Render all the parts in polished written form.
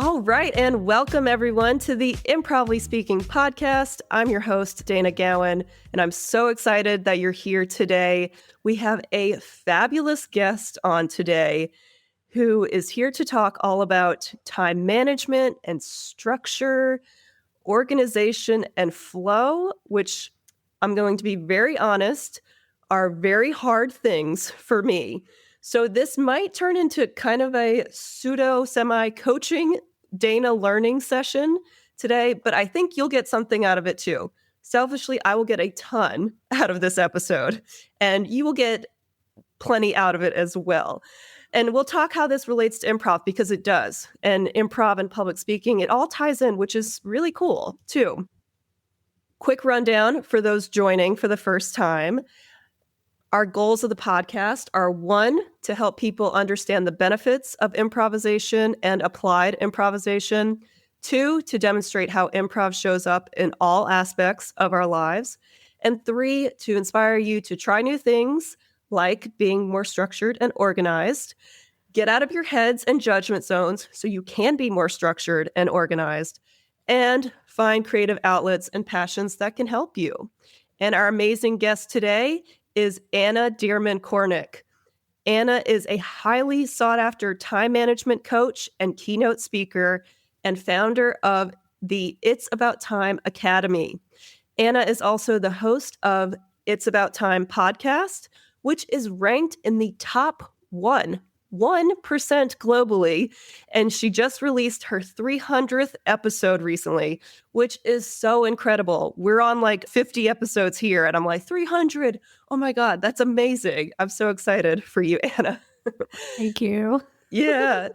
All right, and welcome everyone to the Improvly Speaking podcast. I'm your host, Dayna Gowan, and I'm so excited that you're here today. We have a fabulous guest on today who is here to talk all about time management and structure, organization, and flow, which I'm going to be very honest, are very hard things for me. So this might turn into kind of a pseudo semi-coaching Dayna learning session today, but I think you'll get something out of it too. Selfishly, I will get a ton out of this episode, and you will get plenty out of it as well. And we'll talk how this relates to improv, because it does. And improv and public speaking, it all ties in, which is really cool too. Quick rundown for those joining for the first time. Our goals of the podcast are 1, to help people understand the benefits of improvisation and applied improvisation. 2, to demonstrate how improv shows up in all aspects of our lives. And 3, to inspire you to try new things, like being more structured and organized. Get out of your heads and judgment zones so you can be more structured and organized. And find creative outlets and passions that can help you. And our amazing guest today is Anna Dearmon Kornick. Anna is a highly sought-after time management coach and keynote speaker and founder of the It's About Time Academy. Anna is also the host of It's About Time podcast, which is ranked in the top 1% globally. And she just released her 300th episode recently, which is so incredible. We're on like 50 episodes here, and I'm like, 300. Oh my God, that's amazing. I'm so excited for you, Anna. Thank you. Yeah.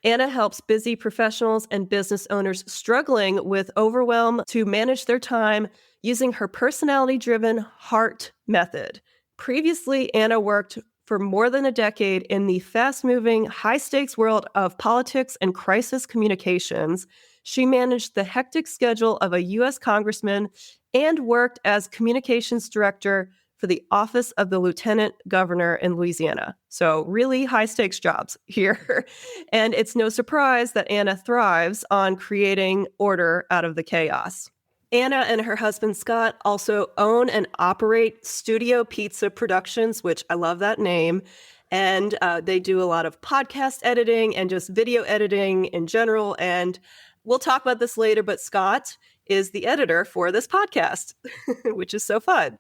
Anna helps busy professionals and business owners struggling with overwhelm to manage their time using her personality-driven HEART method. Previously, Anna worked for more than a decade in the fast-moving, high-stakes world of politics and crisis communications. She managed the hectic schedule of a U.S. congressman and worked as communications director for the office of the lieutenant governor in Louisiana. So really high-stakes jobs here. And it's no surprise that Anna thrives on creating order out of the chaos. Anna and her husband, Scott, also own and operate Studio Pizza Productions, which I love that name. And they do a lot of podcast editing and just video editing in general. And we'll talk about this later, but Scott is the editor for this podcast, which is so fun.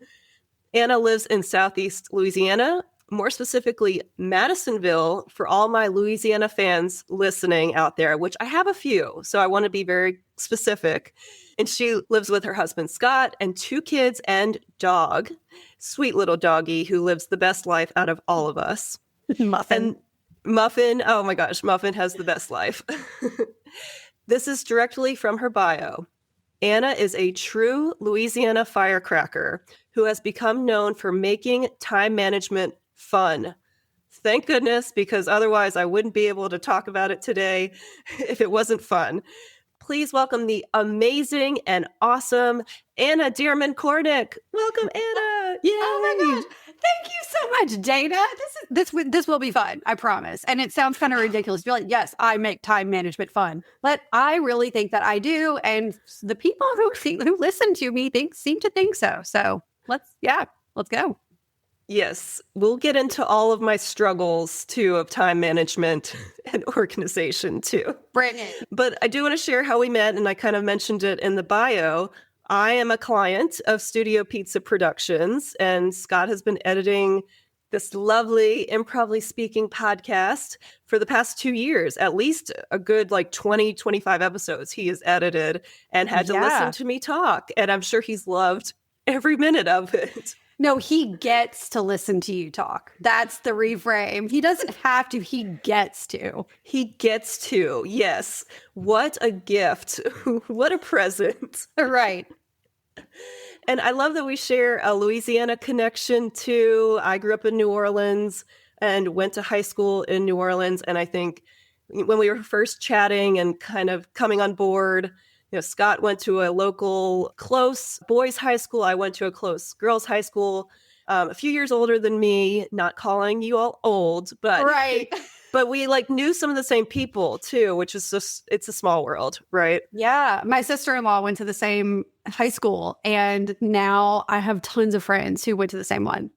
Anna lives in Southeast Louisiana, more specifically Madisonville, for all my Louisiana fans listening out there, which I have a few, so I want to be very specific. And she lives with her husband, Scott, and 2 kids and dog, sweet little doggy who lives the best life out of all of us. Muffin. And Muffin, oh my gosh, Muffin has the best life. This is directly from her bio. Anna is a true Louisiana firecracker who has become known for making time management fun. Thank goodness, because otherwise I wouldn't be able to talk about it today if it wasn't fun. Please welcome the amazing and awesome Anna Dearmon Kornick. Welcome, Anna. Yay. Oh my gosh. Thank you so much, Dayna. This will be fun, I promise. And it sounds kind of ridiculous. You're like, yes, I make time management fun. But I really think that I do. And the people who listen to me seem to think so. So let's go. Yes, we'll get into all of my struggles, too, of time management and organization, too. Bring it. But I do want to share how we met, and I kind of mentioned it in the bio. I am a client of Studio Pizza Productions, and Scott has been editing this lovely Improvly Speaking podcast for the past 2 years, at least a good 20, 25 episodes he has edited and had to listen to me talk. And I'm sure he's loved every minute of it. No, he gets to listen to you talk. That's the reframe. He doesn't have to. He gets to. He gets to. Yes. What a gift. What a present. Right. And I love that we share a Louisiana connection too. I grew up in New Orleans and went to high school in New Orleans. And I think when we were first chatting and kind of coming on board, Scott went to a local close boys' high school. I went to a close girls' high school. A few years older than me, not calling you all old, but right. But we like knew some of the same people too, which is just, it's a small world, right? Yeah. My sister-in-law went to the same high school, and now I have tons of friends who went to the same one.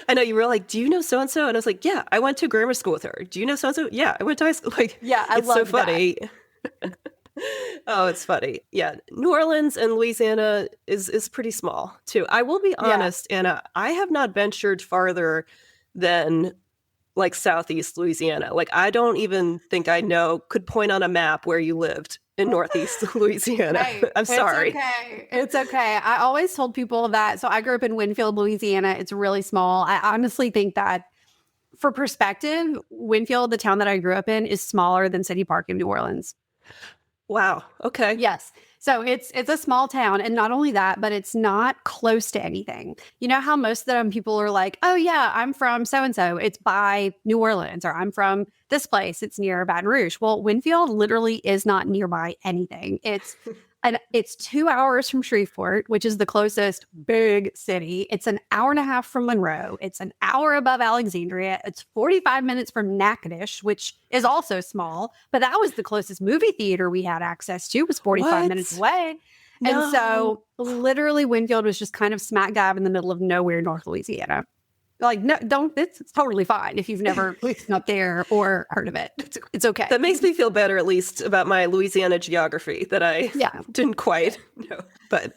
I know you were like, do you know so-and-so? And I was like, yeah, I went to grammar school with her. Do you know so-and-so? Yeah, I went to high school. Like, Yeah, I it's love so funny. Oh, it's funny. Yeah. New Orleans and Louisiana is pretty small too. I will be honest, Anna, I have not ventured farther than like Southeast Louisiana. Like, I don't even think I could point on a map where you lived in Northeast Louisiana. Hey, I'm sorry. It's okay. It's okay. I always told people that. So I grew up in Winfield, Louisiana. It's really small. I honestly think that, for perspective, Winfield, the town that I grew up in, is smaller than City Park in New Orleans. Wow. Okay. Yes. So it's a small town. And not only that, but it's not close to anything. You know how most of the time people are like, oh, yeah, I'm from so-and-so. It's by New Orleans. Or I'm from this place. It's near Baton Rouge. Well, Winfield literally is not nearby anything. It's 2 hours from Shreveport, which is the closest big city. It's an hour and a half from Monroe. It's an hour above Alexandria. It's 45 minutes from Natchitoches, which is also small. But that was the closest movie theater we had access to, was 45 minutes away. No. And so literally Winfield was just kind of smack dab in the middle of nowhere, North Louisiana. Like, no, don't, it's totally fine if you've never been up there or heard of it. It's okay. That makes me feel better, at least, about my Louisiana geography that I didn't quite know. But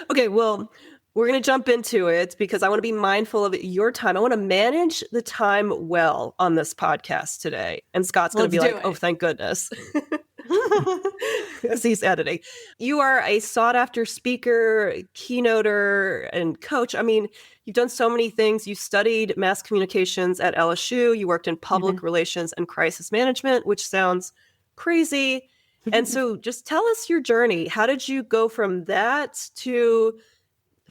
okay, well, we're going to jump into it because I want to be mindful of your time. I want to manage the time well on this podcast today. And Scott's going to be like, oh, thank goodness. As he's editing. You are a sought-after speaker, keynoter, and coach. I mean, you've done so many things. You studied mass communications at LSU. You worked in public relations and crisis management, which sounds crazy. And so just tell us your journey. How did you go from that to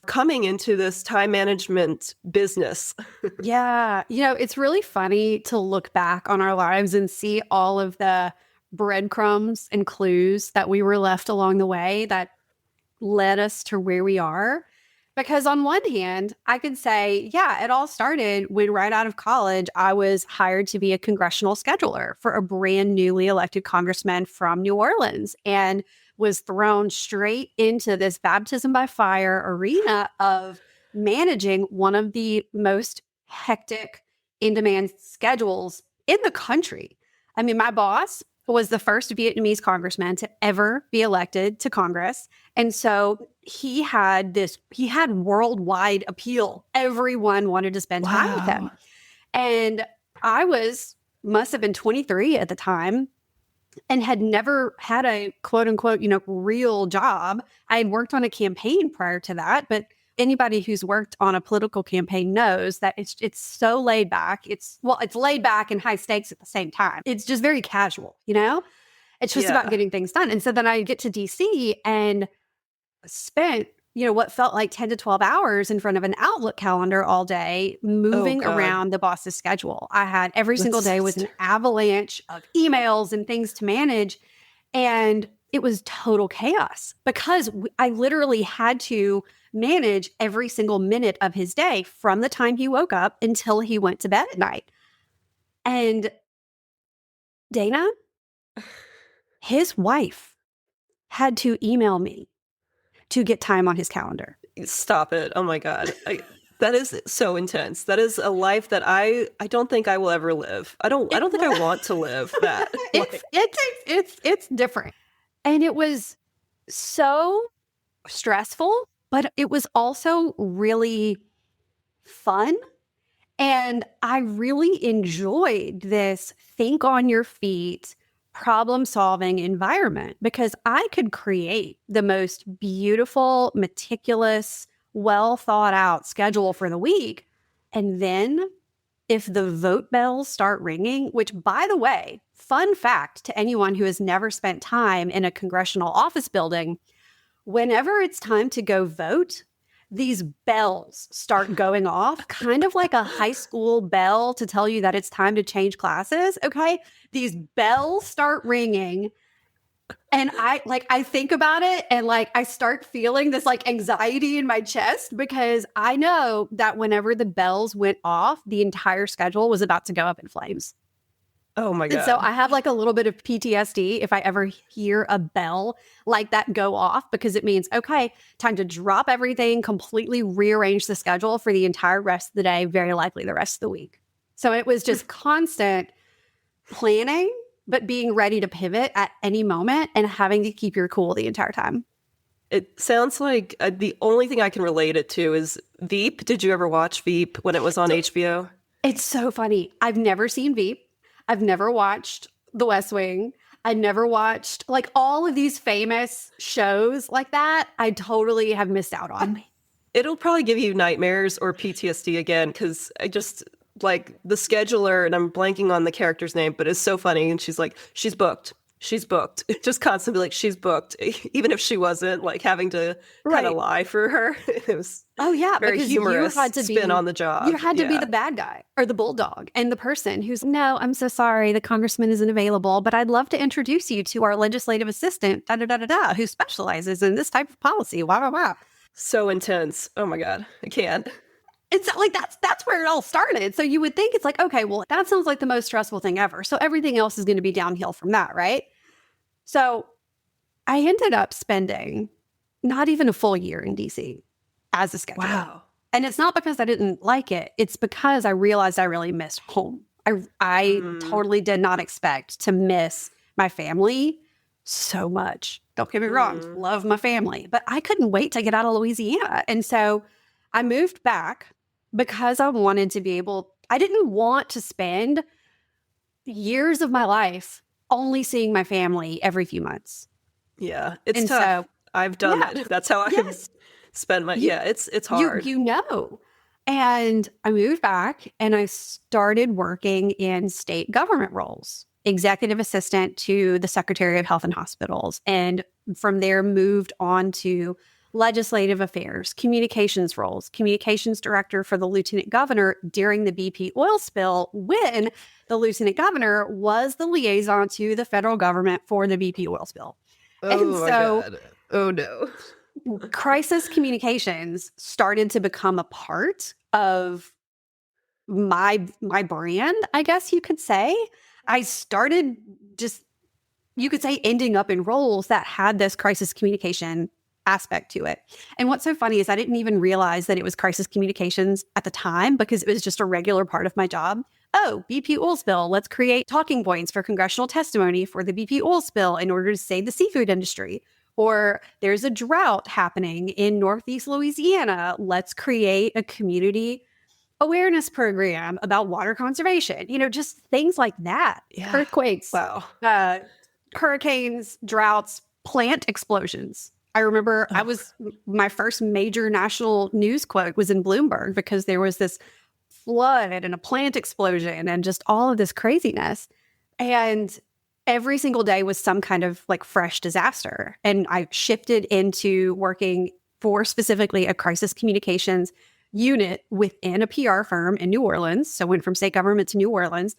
coming into this time management business? Yeah. It's really funny to look back on our lives and see all of the breadcrumbs and clues that we were left along the way that led us to where we are. Because on one hand, I could say, yeah, it all started when right out of college, I was hired to be a congressional scheduler for a brand newly elected congressman from New Orleans, and was thrown straight into this baptism by fire arena of managing one of the most hectic, in-demand schedules in the country. I mean, my boss was the first Vietnamese congressman to ever be elected to Congress. And so he had worldwide appeal. Everyone wanted to spend time with him. And I must have been 23 at the time and had never had a quote unquote, real job. I had worked on a campaign prior to that, but anybody who's worked on a political campaign knows that it's so laid back. It's laid back and high stakes at the same time. It's just very casual, It's just about getting things done. And so then I get to DC and spent, what felt like 10 to 12 hours in front of an Outlook calendar all day, moving around the boss's schedule. I had every single day was an avalanche of emails and things to manage. And it was total chaos because I literally had to manage every single minute of his day from the time he woke up until he went to bed at night. And Dayna, his wife had to email me to get time on his calendar. Stop it. Oh my God. That is so intense. That is a life that I don't think I will ever live. I don't think I want to live that. It's different. And it was so stressful, but it was also really fun. And I really enjoyed this think on your feet, problem-solving environment because I could create the most beautiful, meticulous, well-thought-out schedule for the week. And then if the vote bells start ringing, which, by the way, fun fact to anyone who has never spent time in a congressional office building, whenever it's time to go vote, these bells start going off, kind of like a high school bell to tell you that it's time to change classes, okay? These bells start ringing, And I think about it and like I start feeling this like anxiety in my chest because I know that whenever the bells went off, the entire schedule was about to go up in flames. Oh my And so God. I have like a little bit of PTSD if I ever hear a bell like that go off, because it means, okay, time to drop everything, completely rearrange the schedule for the entire rest of the day, very likely the rest of the week. So it was just constant planning, but being ready to pivot at any moment and having to keep your cool the entire time. It sounds like the only thing I can relate it to is Veep. Did you ever watch Veep when it was on HBO? It's so funny. I've never seen Veep. I've never watched The West Wing. I never watched like all of these famous shows like that. I totally have missed out on. It'll probably give you nightmares or PTSD again, because I just like the scheduler, and I'm blanking on the character's name, but it's so funny. And she's like, she's booked. She's booked. Just constantly like, she's booked, even if she wasn't, like having to kind of Right. lie for her. It was Oh yeah, very because humorous you had to spin on the job. You had to be the bad guy or the bulldog and the person who's, no, I'm so sorry, the congressman isn't available, but I'd love to introduce you to our legislative assistant, da da da da da, who specializes in this type of policy. Wow, wow, wow. So intense. Oh my God, I can't. It's like that's where it all started. So you would think it's like, okay, well, that sounds like the most stressful thing ever. So everything else is going to be downhill from that, right? So I ended up spending not even a full year in DC as a scheduler. Wow. And it's not because I didn't like it. It's because I realized I really missed home. I totally did not expect to miss my family so much. Don't get me wrong, love my family, but I couldn't wait to get out of Louisiana. And so I moved back because I wanted to be able, I didn't want to spend years of my life only seeing my family every few months. Yeah, it's And tough. so, I've done yeah, it. That's how I yes, spend my, you, yeah, it's hard. you know. And I moved back and I started working in state government roles, executive assistant to the Secretary of Health and Hospitals. And from there moved on to legislative affairs, communications roles, communications director for the lieutenant governor during the BP oil spill, when the lieutenant governor was the liaison to the federal government for the BP oil spill. Oh And my so God. Oh no. crisis communications started to become a part of my brand, I guess you could say. I started just, you could say, ending up in roles that had this crisis communication aspect to it. And what's so funny is I didn't even realize that it was crisis communications at the time, because it was just a regular part of my job. Oh, BP oil spill, let's create talking points for congressional testimony for the BP oil spill in order to save the seafood industry. Or there's a drought happening in Northeast Louisiana, let's create a community awareness program about water conservation. You know, just things like that. Yeah. Earthquakes, Wow. hurricanes, droughts, plant explosions. I remember my first major national news quote was in Bloomberg because there was this flood and a plant explosion and just all of this craziness. And every single day was some kind of like fresh disaster. And I shifted into working for specifically a crisis communications unit within a PR firm in New Orleans. So went from state government to New Orleans.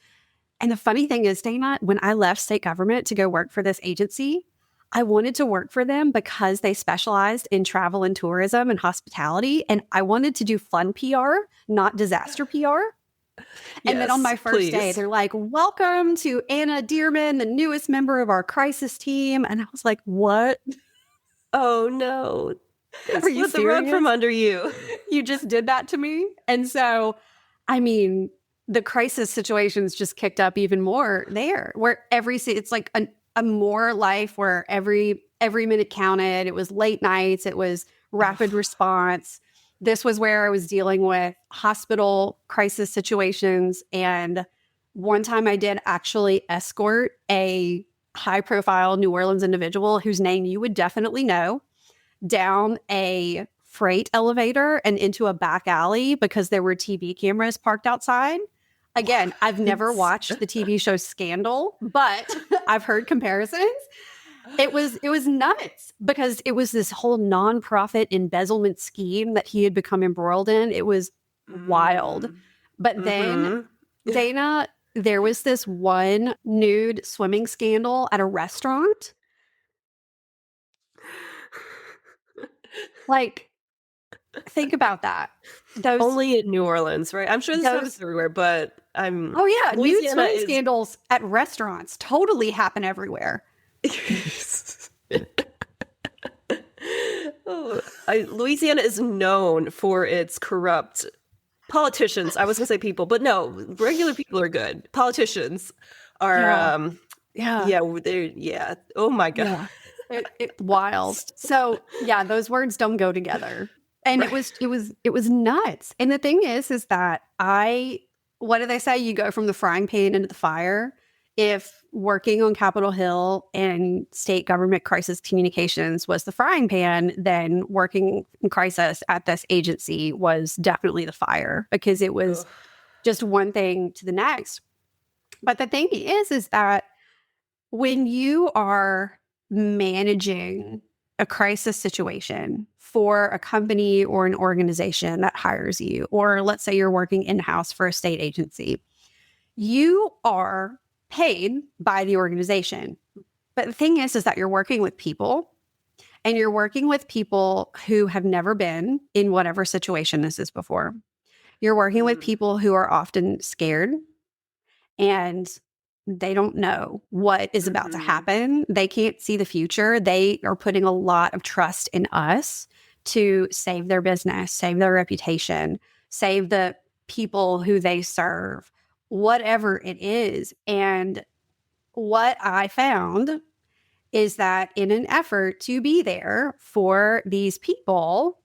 And the funny thing is, Dayna, when I left state government to go work for this agency, I wanted to work for them because they specialized in travel and tourism and hospitality. And I wanted to do fun PR, not disaster PR. And then on my first day, they're like, welcome to Anna Dearmon, the newest member of our crisis team. And I was like, what? Oh no. Are you Split the rug from under you. You just did that to me. And so, I mean, the crisis situations just kicked up even more there, where it's like a more life where every minute counted. It was late nights. It was rapid response. This was where I was dealing with hospital crisis situations. And one time I did actually escort a high profile New Orleans individual whose name you would definitely know down a freight elevator and into a back alley because there were TV cameras parked outside. Again, I've never watched the TV show Scandal, but I've heard comparisons. It was nuts because it was this whole nonprofit embezzlement scheme that he had become embroiled in. It was wild. But then, Dayna, there was this one nude swimming scandal at a restaurant Like, think about that. Those Only in New Orleans, right? I'm sure this happens everywhere, but oh yeah, nude Louisiana swim scandals at restaurants totally happen everywhere. Louisiana is known for its corrupt politicians. I was gonna say people, but no, regular people are good. Politicians are, yeah. Oh my God. It's wild. So yeah, those words don't go together. And Right. it was nuts. And the thing is that what do they say? You go from the frying pan into the fire. If working on Capitol Hill and state government crisis communications was the frying pan, then working in crisis at this agency was definitely the fire, because it was just one thing to the next. But the thing is that when you are managing a crisis situation for a company or an organization that hires you, or let's say you're working in-house for a state agency, you are paid by the organization. But the thing is that you're working with people, and you're working with people who have never been in whatever situation this is before. You're working with people who are often scared, and they don't know what is about to happen. They can't see the future. They are putting a lot of trust in us to save their business, save their reputation, save the people who they serve, whatever it is. And what I found is that in an effort to be there for these people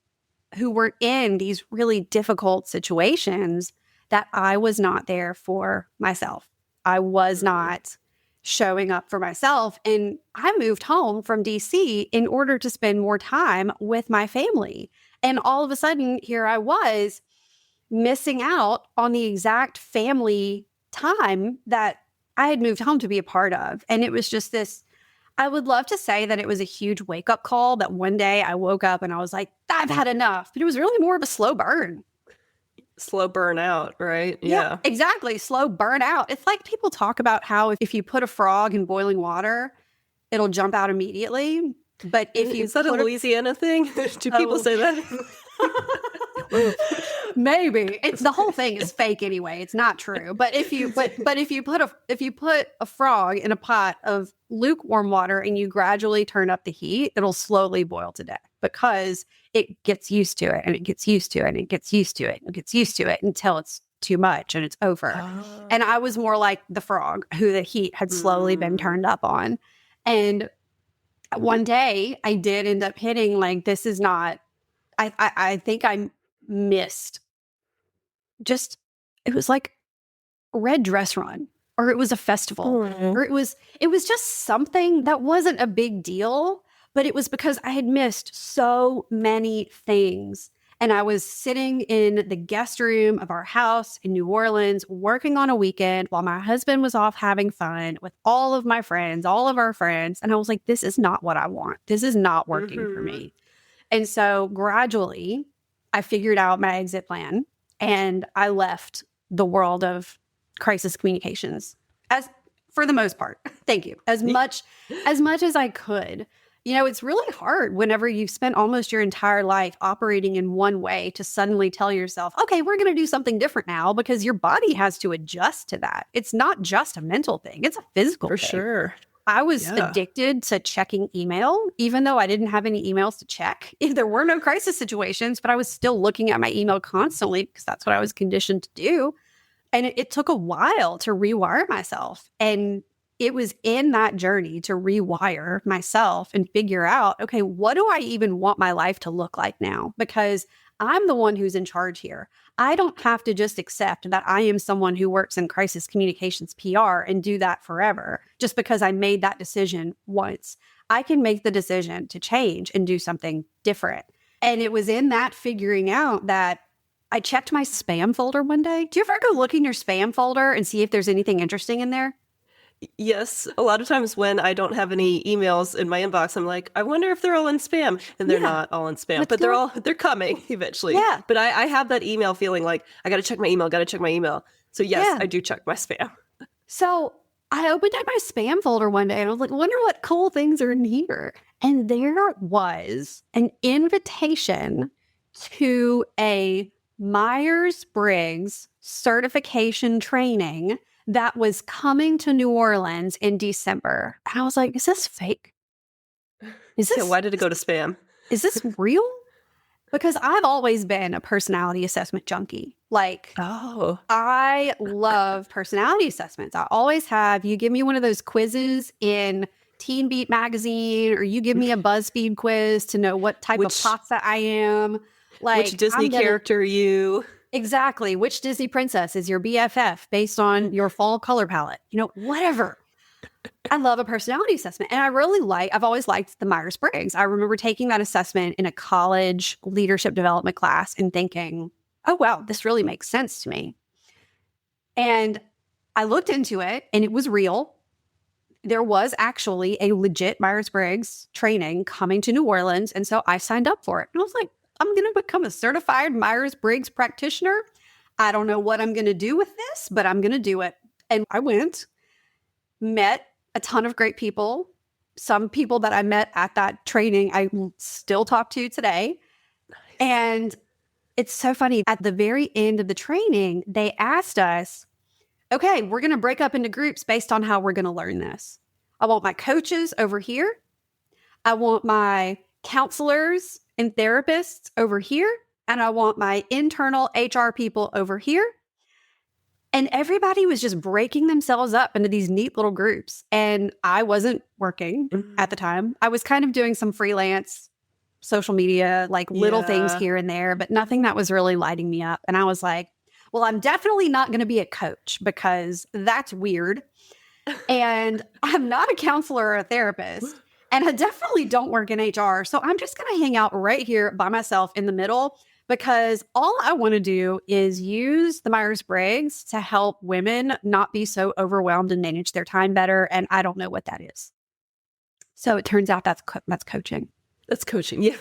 who were in these really difficult situations, that I was not there for myself. I was not showing up for myself. And I moved home from DC in order to spend more time with my family. And all of a sudden, here I was missing out on the exact family time that I had moved home to be a part of. And it was just this, I would love to say that it was a huge wake-up call, that one day I woke up and I was like, I've had enough. But it was really more of a slow burn. Slow burnout, right? Yeah, exactly. Slow burnout. It's like people talk about how if you put a frog in boiling water, it'll jump out immediately. But if you is that a Louisiana thing? Do people say that? Maybe it's the whole thing is fake anyway. It's not true. But if you put a frog in a pot of lukewarm water and you gradually turn up the heat, it'll slowly boil to death, because it gets used to it, and it gets used to it, and it gets used to it, and it gets used to it until it's too much and it's over. And I was more like the frog who the heat had slowly been turned up on. And one day I did end up hitting, like, this is not, I think I missed just, it was like Red Dress Run, or it was a festival, or it was just something that wasn't a big deal, but it was because I had missed so many things. And I was sitting in the guest room of our house in New Orleans, working on a weekend while my husband was off having fun with all of my friends, all of our friends. And I was like, this is not what I want. This is not working for me. And so gradually I figured out my exit plan, and I left the world of crisis communications, as for the most part. Thank you. As much as I could. You know, it's really hard whenever you've spent almost your entire life operating in one way to suddenly tell yourself, okay, we're going to do something different now, because your body has to adjust to that. It's not just a mental thing. It's a physical thing. For sure. I was addicted to checking email, even though I didn't have any emails to check. There were no crisis situations, but I was still looking at my email constantly, because that's what I was conditioned to do. And it took a while to rewire myself. And it was in that journey to rewire myself and figure out, okay, what do I even want my life to look like now? Because I'm the one who's in charge here. I don't have to just accept that I am someone who works in crisis communications PR and do that forever just because I made that decision once. I can make the decision to change and do something different. And it was in that figuring out that I checked my spam folder one day. Do you ever go look in your spam folder and see if there's anything interesting in there? Yes. A lot of times when I don't have any emails in my inbox, I'm like, I wonder if they're all in spam. And they're not all in spam, but they're coming eventually. Yeah. But I have that email feeling like, I got to check my email. So yes, I do check my spam. So I opened up my spam folder one day and I was like, I wonder what cool things are in here. And there was an invitation to a Myers-Briggs certification training that was coming to New Orleans in December. And I was like, is this fake? Why did it go to spam? Is this real? Because I've always been a personality assessment junkie. Like, I love personality assessments. I always have. You give me one of those quizzes in Teen Beat magazine, or you give me a BuzzFeed quiz to know what type of pasta I am. Like, which Disney character are you? Exactly. Which Disney princess is your BFF based on your fall color palette? Whatever. I love a personality assessment. And I've always liked the Myers-Briggs. I remember taking that assessment in a college leadership development class and thinking, oh, wow, this really makes sense to me. And I looked into it and it was real. There was actually a legit Myers-Briggs training coming to New Orleans. And so I signed up for it. And I was like, I'm going to become a certified Myers-Briggs practitioner. I don't know what I'm going to do with this, but I'm going to do it. And I went, met a ton of great people. Some people that I met at that training, I still talk to today. Nice. And it's so funny. At the very end of the training, they asked us, okay, we're going to break up into groups based on how we're going to learn this. I want my coaches over here. I want my counselors and therapists over here. And I want my internal HR people over here. And everybody was just breaking themselves up into these neat little groups. And I wasn't working at the time. I was kind of doing some freelance social media, like little things here and there, but nothing that was really lighting me up. And I was like, well, I'm definitely not going to be a coach because that's weird. And I'm not a counselor or a therapist. And I definitely don't work in HR. So I'm just going to hang out right here by myself in the middle, because all I want to do is use the Myers-Briggs to help women not be so overwhelmed and manage their time better. And I don't know what that is. So it turns out that's coaching. That's coaching, yeah.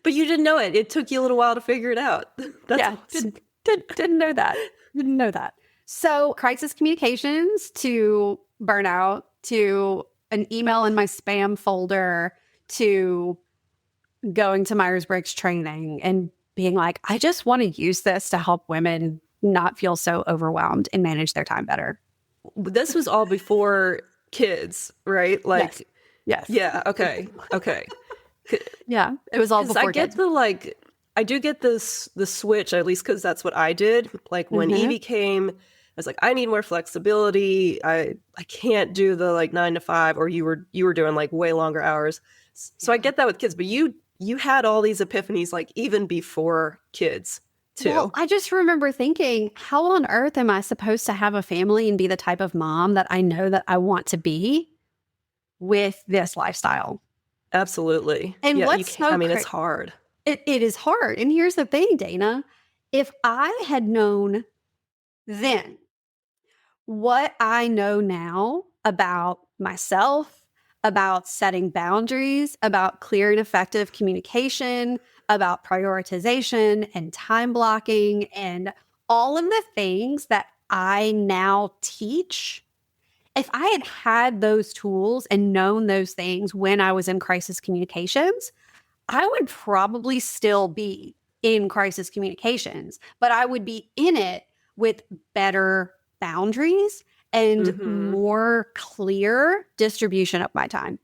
But you didn't know it. It took you a little while to figure it out. Didn't know that. Didn't know that. So crisis communications to burnout to an email in my spam folder to going to Myers-Briggs training and being like, I just want to use this to help women not feel so overwhelmed and manage their time better. This was all before kids, right? Like, yes. Yeah. Okay. Yeah. It was all before kids. I do get the switch, at least because that's what I did. Like when Evie came, I was like, I need more flexibility. I can't do the 9 to 5, or you were doing like way longer hours. So I get that with kids, but you had all these epiphanies like even before kids too. Well, I just remember thinking, how on earth am I supposed to have a family and be the type of mom that I know that I want to be with this lifestyle? Absolutely. And it's hard. It is hard. And here's the thing, Dayna. If I had known then what I know now about myself, about setting boundaries, about clear and effective communication, about prioritization and time blocking, and all of the things that I now teach, if I had had those tools and known those things when I was in crisis communications, I would probably still be in crisis communications, but I would be in it with better boundaries and more clear distribution of my time.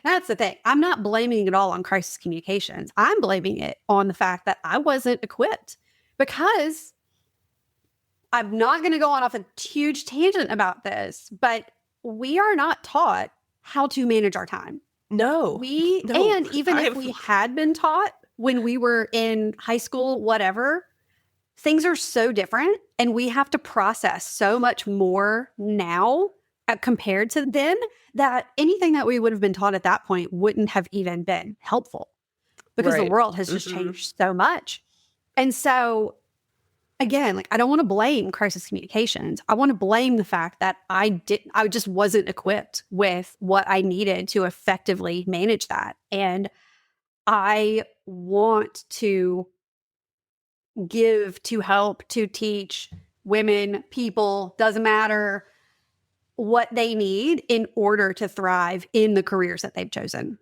That's the thing. I'm not blaming it all on crisis communications. I'm blaming it on the fact that I wasn't equipped, because I'm not going to go on off a huge tangent about this, but we are not taught how to manage our time. No. And even if we had been taught when we were in high school, whatever, things are so different, and we have to process so much more now compared to then, that anything that we would have been taught at that point wouldn't have even been helpful, because the world has just changed so much. And so again, I don't want to blame crisis communications. I want to blame the fact that I just wasn't equipped with what I needed to effectively manage that. And I want to give, to help, to teach women, people, doesn't matter, what they need in order to thrive in the careers that they've chosen.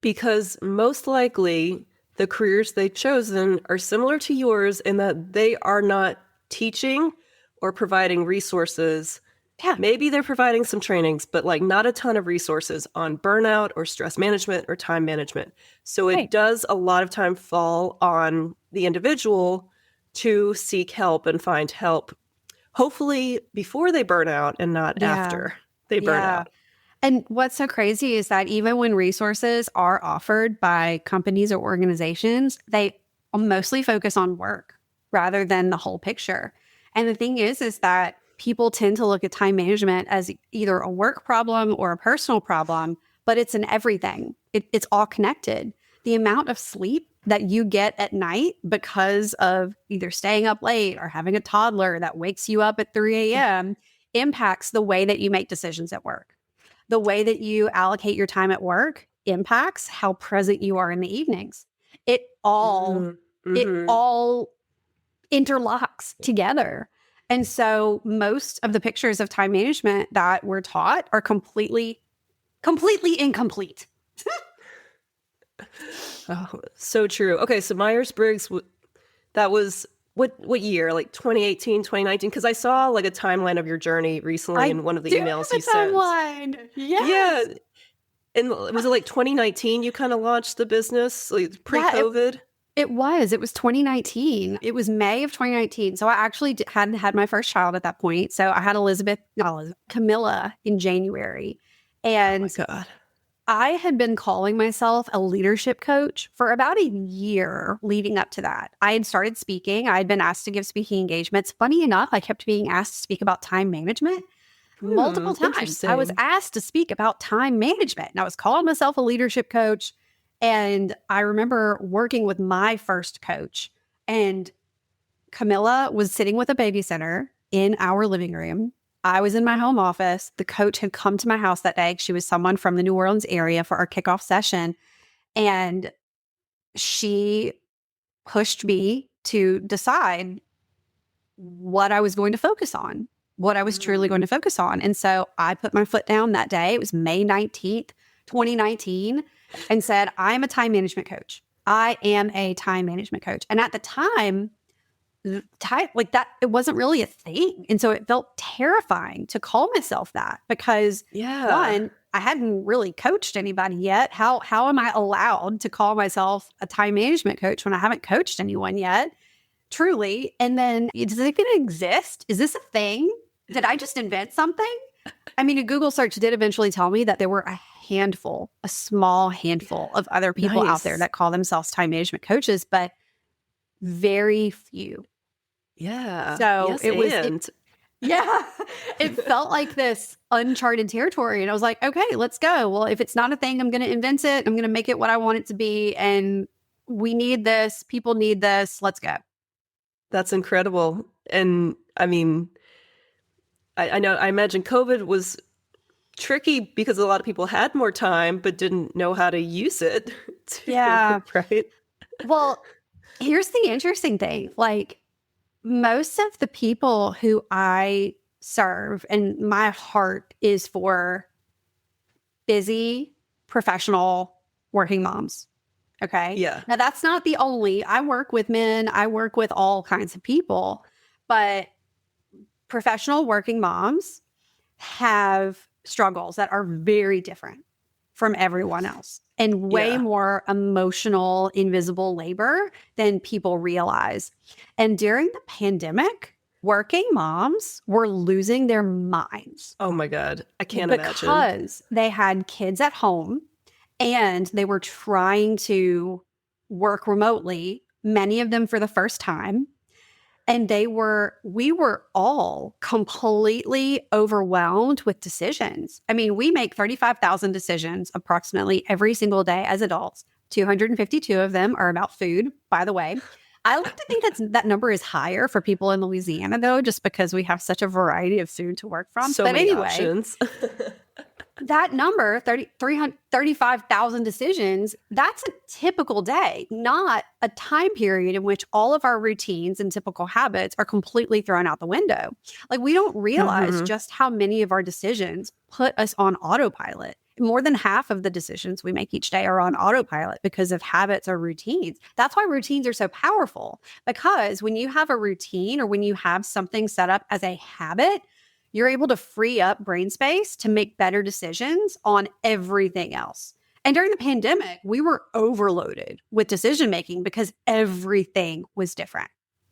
Because most likely the careers they've chosen are similar to yours in that they are not teaching or providing resources. Yeah. Maybe they're providing some trainings, but like not a ton of resources on burnout or stress management or time management. So it does a lot of time fall on the individual to seek help and find help, hopefully before they burn out and not after they burn out. And what's so crazy is that even when resources are offered by companies or organizations, they mostly focus on work rather than the whole picture. And the thing is that people tend to look at time management as either a work problem or a personal problem, but it's in everything. It's all connected. The amount of sleep that you get at night because of either staying up late or having a toddler that wakes you up at 3 a.m. impacts the way that you make decisions at work. The way that you allocate your time at work impacts how present you are in the evenings. It all interlocks together. And so most of the pictures of time management that we're taught are completely incomplete. Oh, so true. Okay, so Myers-Briggs, that was what year? Like 2018, 2019? Because I saw like a timeline of your journey recently in one of the emails you sent. Timeline. Yes. Yeah. And was it like 2019 you kind of launched the business, like pre-COVID? It was 2019. It was May of 2019. So I actually hadn't had my first child at that point. So I had Camilla in January. And oh my God. I had been calling myself a leadership coach for about a year leading up to that. I had started speaking. I had been asked to give speaking engagements. Funny enough, I kept being asked to speak about time management multiple times. I was asked to speak about time management, and I was calling myself a leadership coach. And I remember working with my first coach, and Camilla was sitting with a babysitter in our living room. I was in my home office. The coach had come to my house that day. She was someone from the New Orleans area for our kickoff session. And she pushed me to decide what I was going to focus on, what I was truly going to focus on. And so I put my foot down that day. It was May 19th, 2019, and said, I'm a time management coach. I am a time management coach. And at the time, like that, it wasn't really a thing. And so it felt terrifying to call myself that because one, I hadn't really coached anybody yet. How am I allowed to call myself a time management coach when I haven't coached anyone yet? Truly. And then does it even exist? Is this a thing? Did I just invent something? I mean, a Google search did eventually tell me that there were a small handful of other people out there that call themselves time management coaches, but very few. Yeah. So it felt like this uncharted territory. And I was like, okay, let's go. Well, if it's not a thing, I'm going to invent it. I'm going to make it what I want it to be. And we need this. People need this. Let's go. That's incredible. And I mean, I imagine COVID was tricky because a lot of people had more time, but didn't know how to use it. Right. Well, here's the interesting thing. Like, most of the people who I serve, and my heart is for busy, professional, working moms. Okay. Yeah. Now, that's not the only. I work with men. I work with all kinds of people. But professional working moms have struggles that are very different from everyone else and way more emotional, invisible labor than people realize. And during the pandemic, working moms were losing their minds. Oh my God. I can't imagine. Because they had kids at home and they were trying to work remotely, many of them for the first time. And we were all completely overwhelmed with decisions. I mean, we make 35,000 decisions approximately every single day as adults. 252 of them are about food, by the way. I like to think that number is higher for people in Louisiana, though, just because we have such a variety of food to work from. So but many anyway, options. that number, 35,000 decisions, that's a typical day, not a time period in which all of our routines and typical habits are completely thrown out the window. Like, we don't realize just how many of our decisions put us on autopilot. More than half of the decisions we make each day are on autopilot because of habits or routines. That's why routines are so powerful, because when you have a routine or when you have something set up as a habit, you're able to free up brain space to make better decisions on everything else. And during the pandemic, we were overloaded with decision making because everything was different.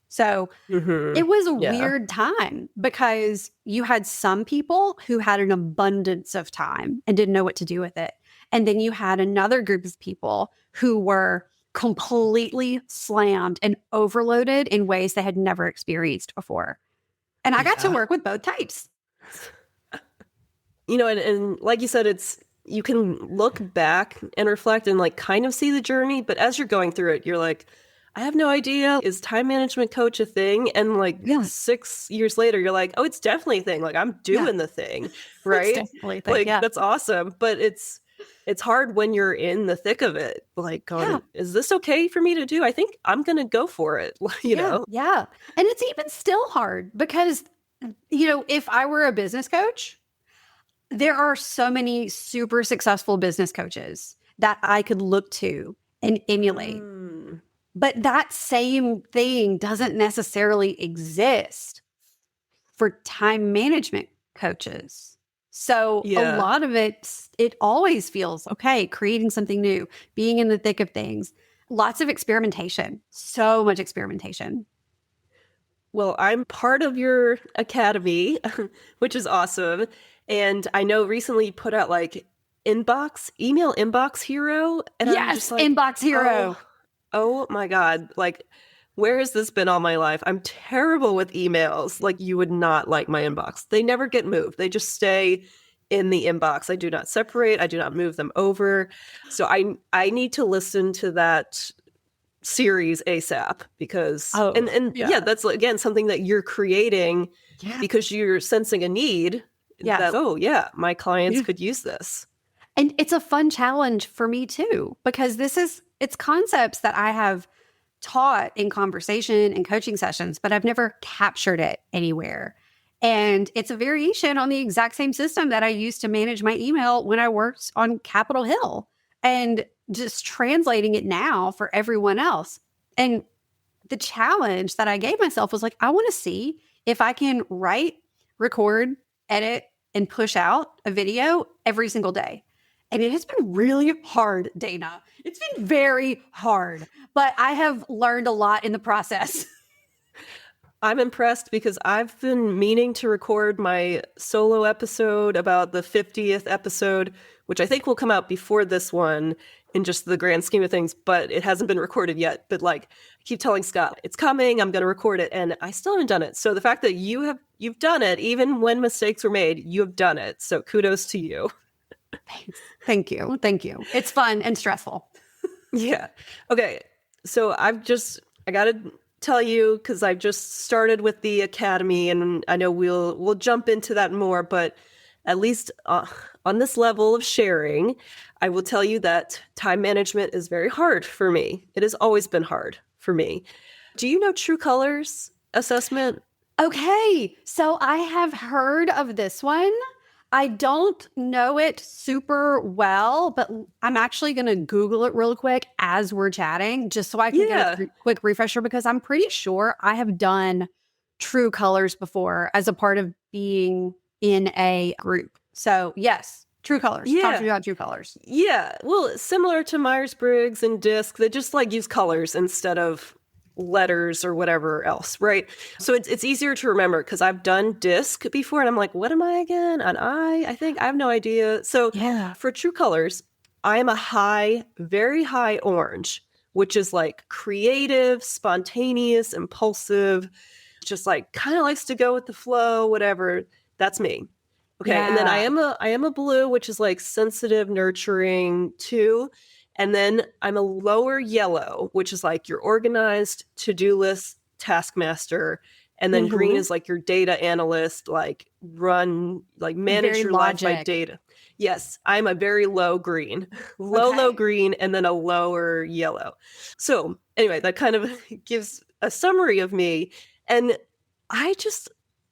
So it was a weird time because you had some people who had an abundance of time and didn't know what to do with it. And then you had another group of people who were completely slammed and overloaded in ways they had never experienced before. And I got to work with both types. And like you said, you can look back and reflect and like kind of see the journey, but as you're going through it, you're like, I have no idea. Is time management coach a thing? And like 6 years later, you're like, oh, it's definitely a thing. Like, I'm doing the thing, right? It's definitely a thing. Like, that's awesome. But it's hard when you're in the thick of it. Like, going, is this okay for me to do? I think I'm going to go for it, you know? Yeah. And it's even still hard because, if I were a business coach, there are so many super successful business coaches that I could look to and emulate. But that same thing doesn't necessarily exist for time management coaches. So a lot of it always feels okay, creating something new, being in the thick of things, lots of experimentation, so much experimentation. Well, I'm part of your academy, which is awesome. And I know recently you put out like email inbox hero. And yes, I'm just like, inbox hero. Oh my God. Like, where has this been all my life? I'm terrible with emails. Like, you would not like my inbox. They never get moved. They just stay in the inbox. I do not separate. I do not move them over. So I need to listen to that series ASAP because that's again something that you're creating because you're sensing a need that my clients could use this. And it's a fun challenge for me too, because it's concepts that I have taught in conversation and coaching sessions, but I've never captured it anywhere. And it's a variation on the exact same system that I used to manage my email when I worked on Capitol Hill, and just translating it now for everyone else. And the challenge that I gave myself was like, I want to see if I can write, record, edit, and push out a video every single day. And it has been really hard, Dayna. It's been very hard, but I have learned a lot in the process. I'm impressed because I've been meaning to record my solo episode about the 50th episode, which I think will come out before this one in just the grand scheme of things, but it hasn't been recorded yet. But like, I keep telling Scott, it's coming, I'm going to record it, and I still haven't done it. So the fact that you've done it, even when mistakes were made, you have done it. So kudos to you. Thank you. It's fun and stressful. Yeah. Okay. So I got to tell you, because I've just started with the academy, and I know we'll jump into that more, but at least on this level of sharing, I will tell you that time management is very hard for me. It has always been hard for me. Do you know True Colors assessment? Okay. So I have heard of this one. I don't know it super well, but I'm actually going to Google it real quick as we're chatting, just so I can get a quick refresher, because I'm pretty sure I have done True Colors before as a part of being in a group. So yes, True Colors. Talk to me about True Colors. Yeah. Well, similar to Myers-Briggs and DISC, they just like use colors instead of letters or whatever else, right? So it's easier to remember because I've done DISC before and I'm like, what am I again? An I think I have no idea. So for True Colors, I am a very high orange, which is like creative, spontaneous, impulsive, just like kind of likes to go with the flow, whatever. That's me. Okay. And then I am a blue, which is like sensitive, nurturing too. And then I'm a lower yellow, which is like your organized, to-do list, taskmaster. And then green is like your data analyst, like manage Very your life by logic. data. Yes, I'm a very low green, low green, and then a lower yellow. So anyway, that kind of gives a summary of me. And I just,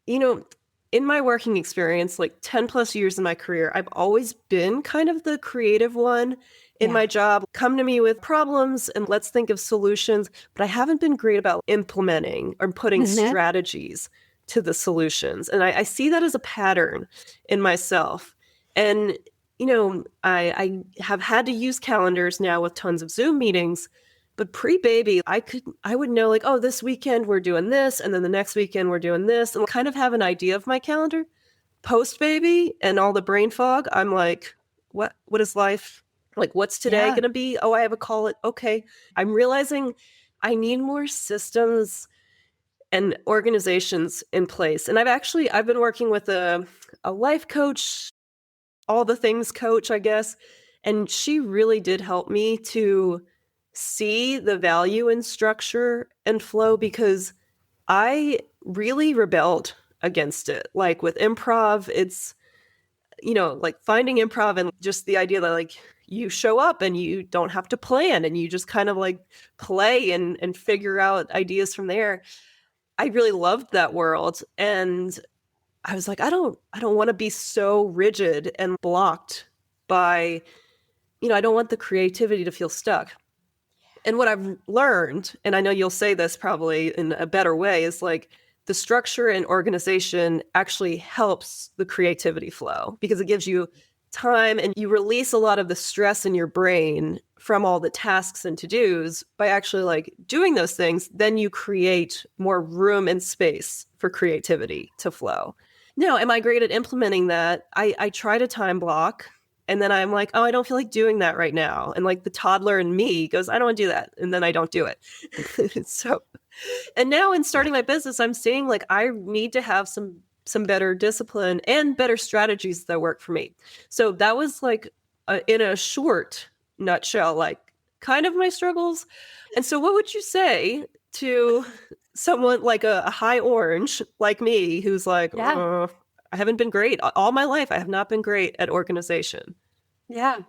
in my working experience, like 10 plus years in my career, I've always been kind of the creative one in my job. Come to me with problems and let's think of solutions. But I haven't been great about implementing or putting strategies to the solutions. And I see that as a pattern in myself. And, I have had to use calendars now with tons of Zoom meetings. But pre-baby, I would know like, oh, this weekend we're doing this, and then the next weekend we're doing this, and kind of have an idea of my calendar. Post-baby and all the brain fog, I'm like, what is life? Like, what's today going to be? Oh, I have a call it. Okay. I'm realizing I need more systems and organizations in place. And I've been working with a life coach, all the things coach, I guess. And she really did help me to see the value in structure and flow, because I really rebelled against it. Like with improv, it's, like finding improv and just the idea that like you show up and you don't have to plan and you just kind of like play and figure out ideas from there. I really loved that world. And I was like, I don't want to be so rigid and blocked by, I don't want the creativity to feel stuck. And what I've learned, and I know you'll say this probably in a better way, is like the structure and organization actually helps the creativity flow because it gives you time and you release a lot of the stress in your brain from all the tasks and to-dos by actually like doing those things. Then you create more room and space for creativity to flow. Now, am I great at implementing that? I try to time block. And then I'm like, oh, I don't feel like doing that right now. And like the toddler in me goes, I don't want to do that. And then I don't do it. And now in starting my business, I'm seeing like I need to have some better discipline and better strategies that work for me. So that was like in a short nutshell, like kind of my struggles. And so what would you say to someone like a high orange like me who's like, I haven't been great all my life. I have not been great at organization. Yeah.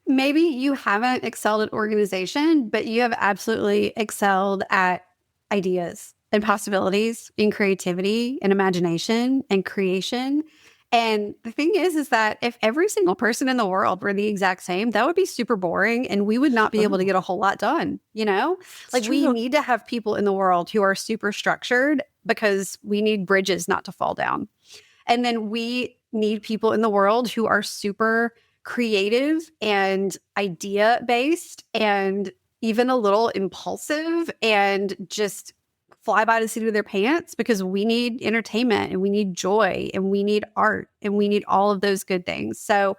Maybe you haven't excelled at organization, but you have absolutely excelled at ideas and possibilities and creativity and imagination and creation. And the thing is that if every single person in the world were the exact same, that would be super boring and we would not be able to get a whole lot done, Like we need to have people in the world who are super structured because we need bridges not to fall down. And then we need people in the world who are super creative and idea-based and even a little impulsive and just fly by the seat of their pants because we need entertainment and we need joy and we need art and we need all of those good things. So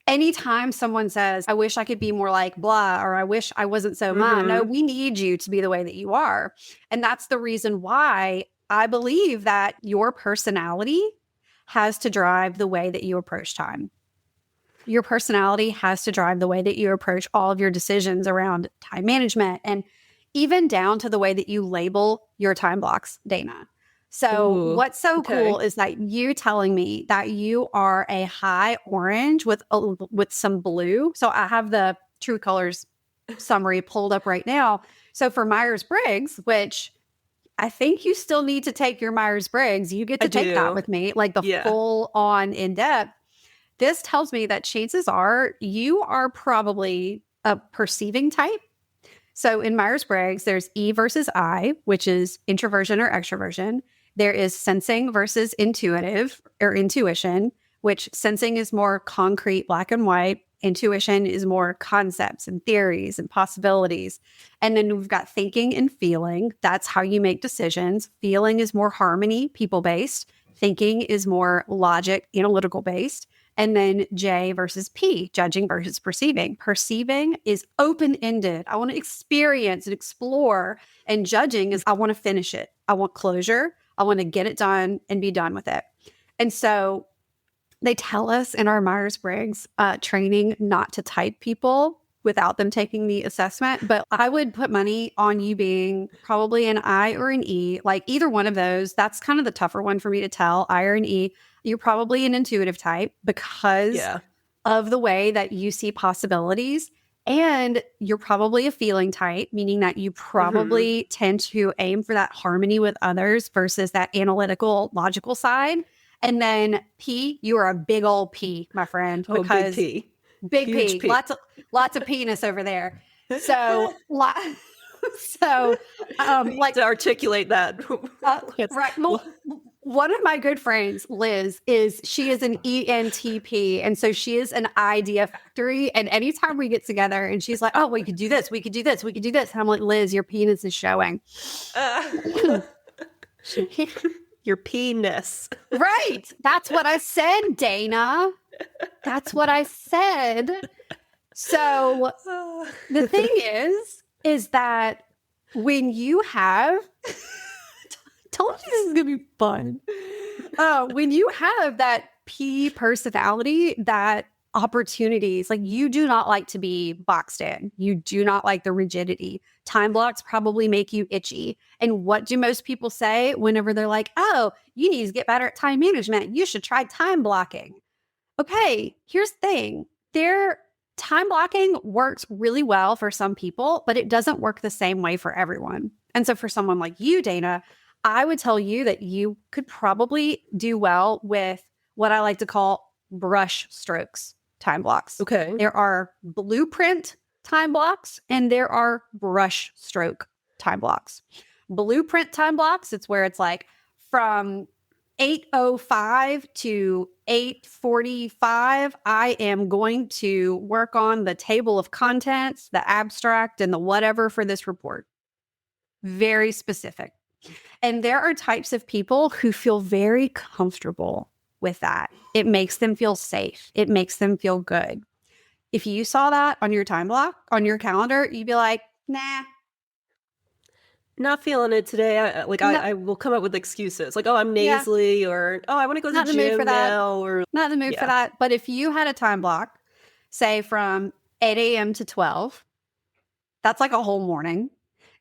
anytime someone says, I wish I could be more like blah, or I wish I wasn't so mine, no, we need you to be the way that you are. And that's the reason why I believe that your personality has to drive the way that you approach time. Your personality has to drive the way that you approach all of your decisions around time management and even down to the way that you label your time blocks, Dayna. So what's so cool is that you telling me that you are a high orange with some blue. So I have the True Colors summary pulled up right now. So for Myers-Briggs, which I think you still need to take your Myers-Briggs. You get to take that with me, like the full on in-depth. This tells me that chances are you are probably a perceiving type. So in Myers-Briggs, there's E versus I, which is introversion or extroversion. There is sensing versus intuitive or intuition, which sensing is more concrete, black and white. Intuition is more concepts and theories and possibilities. And then we've got thinking and feeling. That's how you make decisions. Feeling is more harmony, people-based. Thinking is more logic, analytical-based. And then J versus P, judging versus perceiving. Perceiving is open-ended. I want to experience and explore. And judging is I want to finish it. I want closure. I want to get it done and be done with it. And so they tell us in our Myers-Briggs training not to type people without them taking the assessment. But I would put money on you being probably an I or an E, like either one of those. That's kind of the tougher one for me to tell, I or an E. You're probably an intuitive type because of the way that you see possibilities. And you're probably a feeling type, meaning that you probably tend to aim for that harmony with others versus that analytical, logical side. And then P, you are a big old P, my friend. Because big P. P. Lots of penis over there. So, like to articulate that. Right. Well, one of my good friends, Liz, she is an ENTP. And so she is an idea factory. And anytime we get together and she's like, oh, we could do this, we could do this, we could do this. And I'm like, Liz, your penis is showing. Your penis. Right. That's what I said, Dayna. That's what I said. So the thing is that when you have, told you this is going to be fun. When you have that P personality, that opportunities, like you do not like to be boxed in. You do not like the rigidity. Time blocks probably make you itchy. And what do most people say whenever they're like, oh, you need to get better at time management. You should try time blocking. Okay, here's the thing. Time blocking works really well for some people, but it doesn't work the same way for everyone. And so for someone like you, Dayna, I would tell you that you could probably do well with what I like to call brush strokes time blocks. Okay. There are blueprint time blocks and there are brush stroke time blocks. Blueprint time blocks, it's where it's like from 8:05 to 8:45, I am going to work on the table of contents, the abstract, and the whatever for this report. Very specific. And there are types of people who feel very comfortable with that. It makes them feel safe. It makes them feel good. If you saw that on your time block, on your calendar, you'd be like, nah. Not feeling it today. I will come up with excuses like, oh, I'm nasally or, oh, I want to go to the gym now. Or not in the mood for that. But if you had a time block, say from 8 a.m. to 12, that's like a whole morning,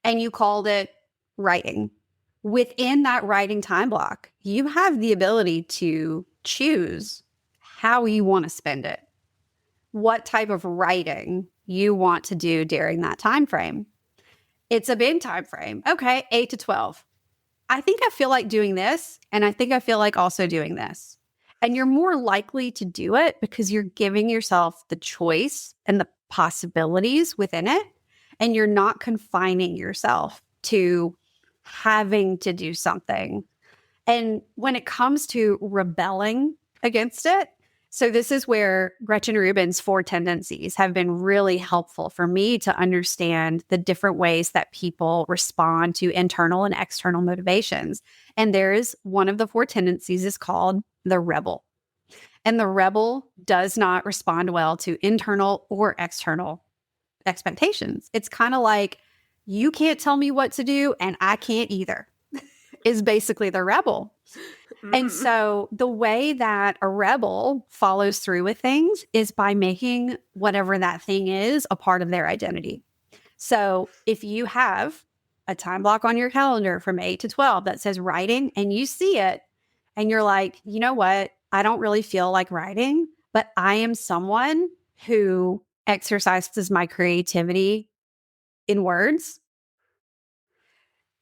and you called it writing. Within that writing time block, you have the ability to choose how you want to spend it, what type of writing you want to do during that time frame. It's a big time frame. Okay, 8 to 12. I think I feel like doing this, and I think I feel like also doing this. And you're more likely to do it because you're giving yourself the choice and the possibilities within it, and you're not confining yourself to having to do something. And when it comes to rebelling against it, so this is where Gretchen Rubin's 4 tendencies have been really helpful for me to understand the different ways that people respond to internal and external motivations. And there's one of the 4 tendencies is called the rebel. And the rebel does not respond well to internal or external expectations. It's kind of like, you can't tell me what to do and I can't either, is basically the rebel. And so the way that a rebel follows through with things is by making whatever that thing is a part of their identity. So if you have a time block on your calendar from 8 to 12 that says writing and you see it and you're like, you know what? I don't really feel like writing, but I am someone who exercises my creativity in words.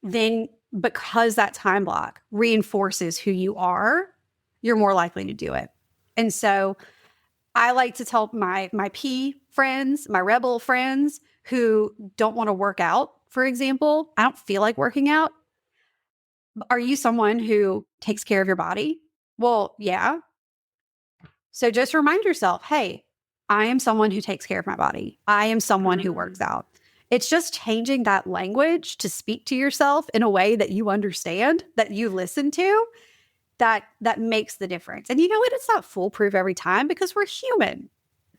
Then because that time block reinforces who you are, you're more likely to do it. And so I like to tell my P friends, my rebel friends who don't want to work out, for example, I don't feel like working out. Are you someone who takes care of your body? Well, yeah. So just remind yourself, hey, I am someone who takes care of my body. I am someone who works out. It's just changing that language to speak to yourself in a way that you understand, that you listen to, that makes the difference. And you know what? It's not foolproof every time because we're human.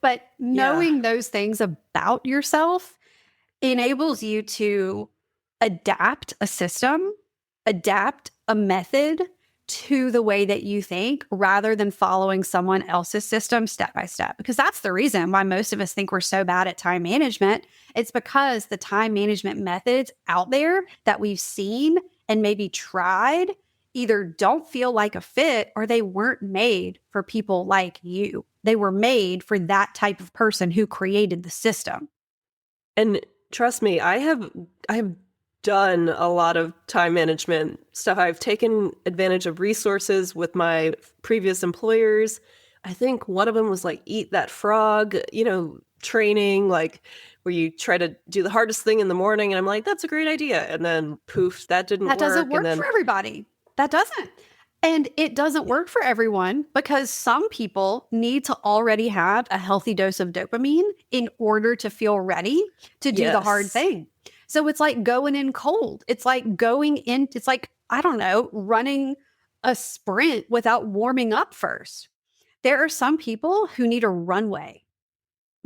But knowing those things about yourself enables you to adapt a system, adapt a method to the way that you think rather than following someone else's system step by step. Because that's the reason why most of us think we're so bad at time management. It's because the time management methods out there that we've seen and maybe tried either don't feel like a fit or they weren't made for people like you. They were made for that type of person who created the system. And trust me, I have done a lot of time management stuff. I've taken advantage of resources with my previous employers. I think one of them was like eat that frog, training, like where you try to do the hardest thing in the morning. And I'm like, that's a great idea. And then poof, that didn't work. That doesn't work for everybody. That doesn't. And it doesn't work for everyone because some people need to already have a healthy dose of dopamine in order to feel ready to do the hard thing. So it's like going in cold. It's like I don't know, running a sprint without warming up first. There are some people who need a runway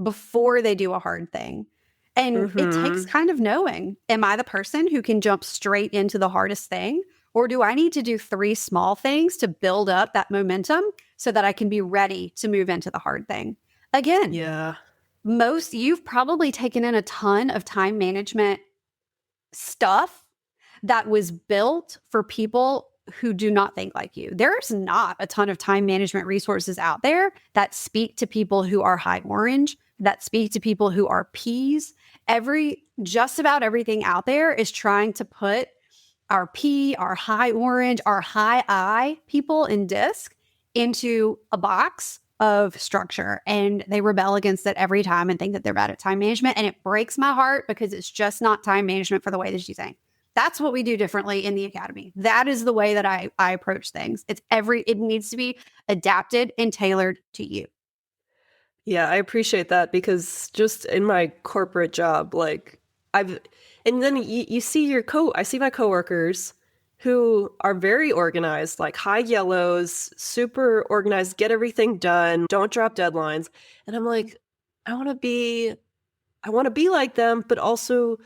before they do a hard thing. And it takes kind of knowing, am I the person who can jump straight into the hardest thing? Or do I need to do 3 small things to build up that momentum so that I can be ready to move into the hard thing? Again, you've probably taken in a ton of time management stuff that was built for people who do not think like you. There's not a ton of time management resources out there that speak to people who are high orange, that speak to people who are P's. Just about everything out there is trying to put our P, our high orange, our high I people in DISC into a box of structure. And they rebel against it every time and think that they're bad at time management. And it breaks my heart because it's just not time management for the way that you think. That's what we do differently in the academy. That is the way that I approach things. It needs to be adapted and tailored to you. Yeah, I appreciate that because just in my corporate job, and then you see I see my coworkers who are very organized, like high yellows, super organized, get everything done, don't drop deadlines. And I'm like, I want to be like them, but also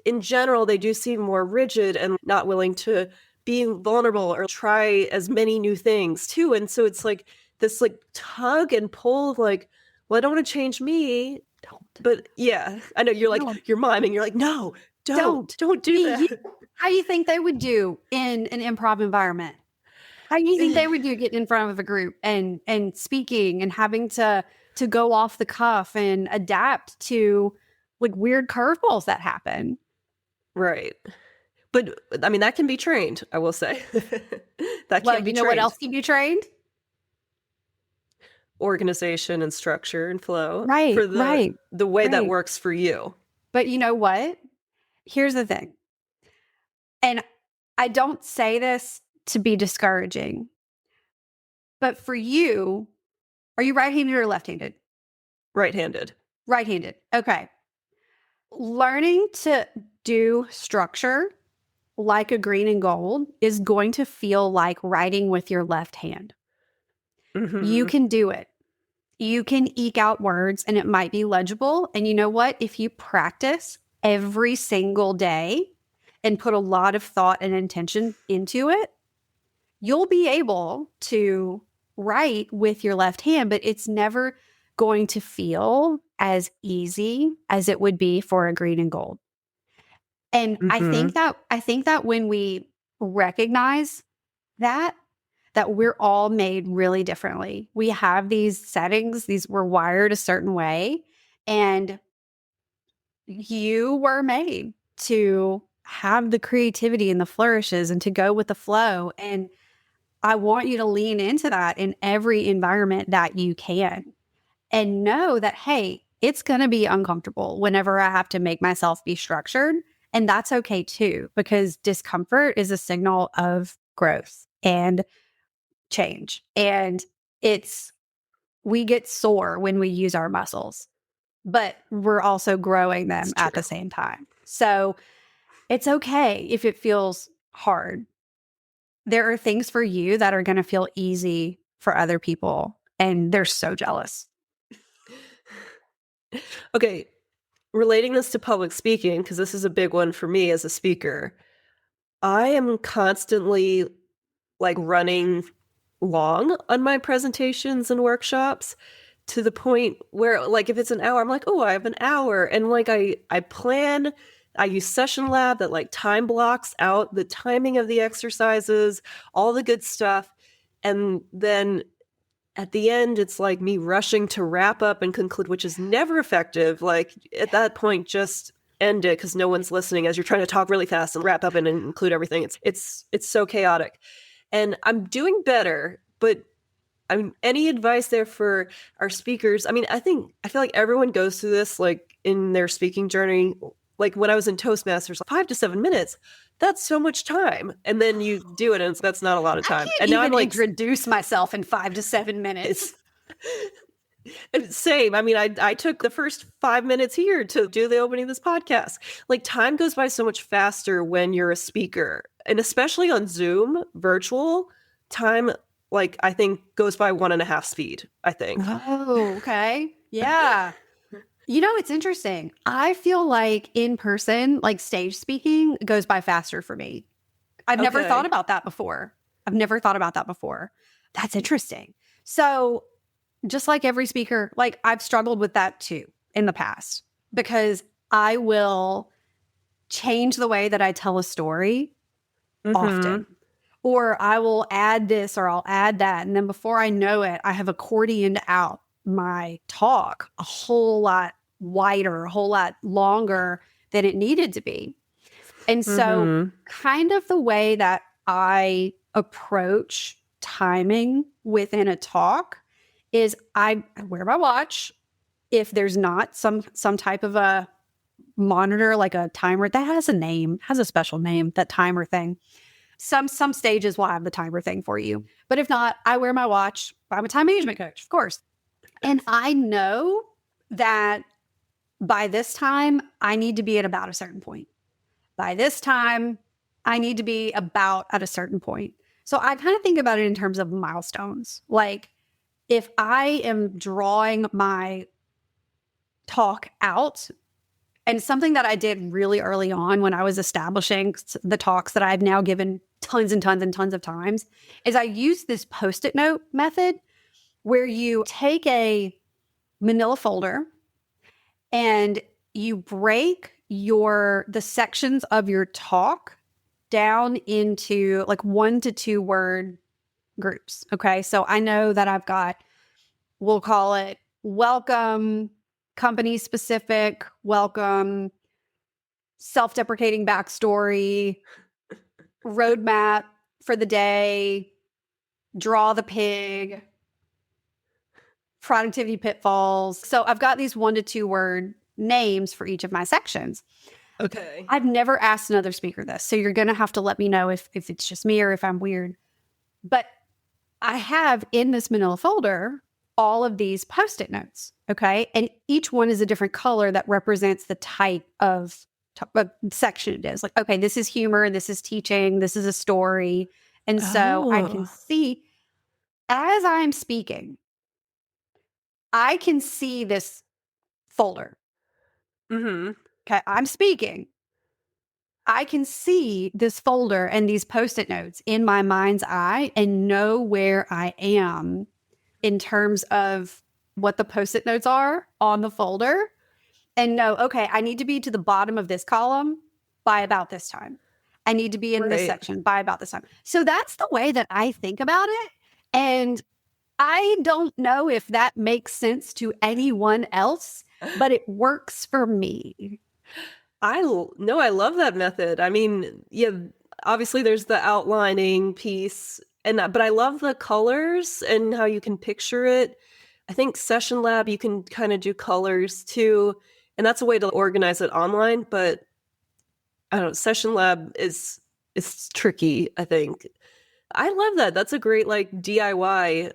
in general, they do seem more rigid and not willing to be vulnerable or try as many new things too. And so it's like this tug and pull of well, I don't want to change me. But yeah, I know you're you're miming. You're like, no, don't do that. How do you think they would do in an improv environment? How do you think they would do getting in front of a group and speaking and having to go off the cuff and adapt to weird curveballs that happen? Right. But I mean, that can be trained, I will say. That can be trained. What else can be trained? Organization and structure and flow. Right, for the way that works for you. But you know what? Here's the thing. And I don't say this to be discouraging, but for you, are you right-handed or left-handed? Right-handed. Right-handed. Okay. Learning to do structure like a green and gold is going to feel like writing with your left hand. Mm-hmm. You can do it. You can eke out words and it might be legible. And you know what? If you practice every single day and put a lot of thought and intention into it, you'll be able to write with your left hand, but it's never going to feel as easy as it would be for a green and gold. And I think that when we recognize that we're all made really differently. We have these settings, we're wired a certain way, and you were made to have the creativity and the flourishes and to go with the flow. And I want you to lean into that in every environment that you can and know that, hey, it's going to be uncomfortable whenever I have to make myself be structured. And that's okay too, because discomfort is a signal of growth and change. And we get sore when we use our muscles, but we're also growing them at the same time. So it's okay if it feels hard. There are things for you that are going to feel easy for other people, and they're so jealous. Okay, relating this to public speaking, because this is a big one for me as a speaker, I am constantly like running long on my presentations and workshops, to the point where, like, if it's an hour, I'm like, oh, I have an hour. And like I plan, I use Session Lab that like time blocks out the timing of the exercises, all the good stuff. And then at the end, it's like me rushing to wrap up and conclude, which is never effective. Like at that point, just end it, because no one's listening as you're trying to talk really fast and wrap up and include everything. It's so chaotic. And I'm doing better, but I mean, any advice there for our speakers? I mean, I feel like everyone goes through this, like in their speaking journey. Like when I was in Toastmasters, 5 to 7 minutes, that's so much time. And then you do it, and that's not a lot of time. And now I'm like, introduce myself in 5 to 7 minutes. It's same. I mean, I took the first 5 minutes here to do the opening of this podcast. Like time goes by so much faster when you're a speaker, and especially on Zoom, virtual time, like I think goes by 1.5 speed, I think. Oh, okay. Yeah. You know, it's interesting. I feel like in person, like stage speaking goes by faster for me. I've never thought about that before. That's interesting. So just like every speaker, like I've struggled with that too in the past, because I will change the way that I tell a story often. Or I will add this or I'll add that. And then before I know it, I have accordioned out my talk a whole lot wider, a whole lot longer than it needed to be. And so kind of the way that I approach timing within a talk is I wear my watch. If there's not some type of a monitor, like a timer that has a name, has a special name, that timer thing. Some stages will have the timer thing for you. But if not, I wear my watch. I'm a time management coach, of course. And I know that by this time, I need to be at about a certain point. By this time, I need to be about at a certain point. So I kind of think about it in terms of milestones. Like if I am drawing my talk out, and something that I did really early on when I was establishing the talks that I've now given tons and tons and tons of times, is I use this Post-it note method where you take a manila folder and you break the sections of your talk down into like 1 to 2 word groups. Okay. So I know that I've got, we'll call it welcome, company specific, welcome, self-deprecating backstory, roadmap for the day, draw the pig, productivity pitfalls. So I've got these 1 to 2 word names for each of my sections. Okay. I've never asked another speaker this, so you're going to have to let me know if it's just me or if I'm weird. But I have in this manila folder all of these Post-it notes, okay? And each one is a different color that represents the type of section it is. Like, okay, this is humor, this is teaching, this is a story. And so I can see, as I'm speaking, I can see this folder. Okay, I'm speaking. I can see this folder and these Post-it notes in my mind's eye and know where I am in terms of what the Post-it notes are on the folder, and know, okay, I need to be to the bottom of this column by about this time. I need to be in this section by about this time. So that's the way that I think about it. And I don't know if that makes sense to anyone else, but it works for me. I love that method. I mean, yeah, obviously there's the outlining piece, but I love the colors and how you can picture it. I think Session Lab, you can kind of do colors too, and that's a way to organize it online. But I don't know, Session Lab is tricky, I think. I love that. That's a great like DIY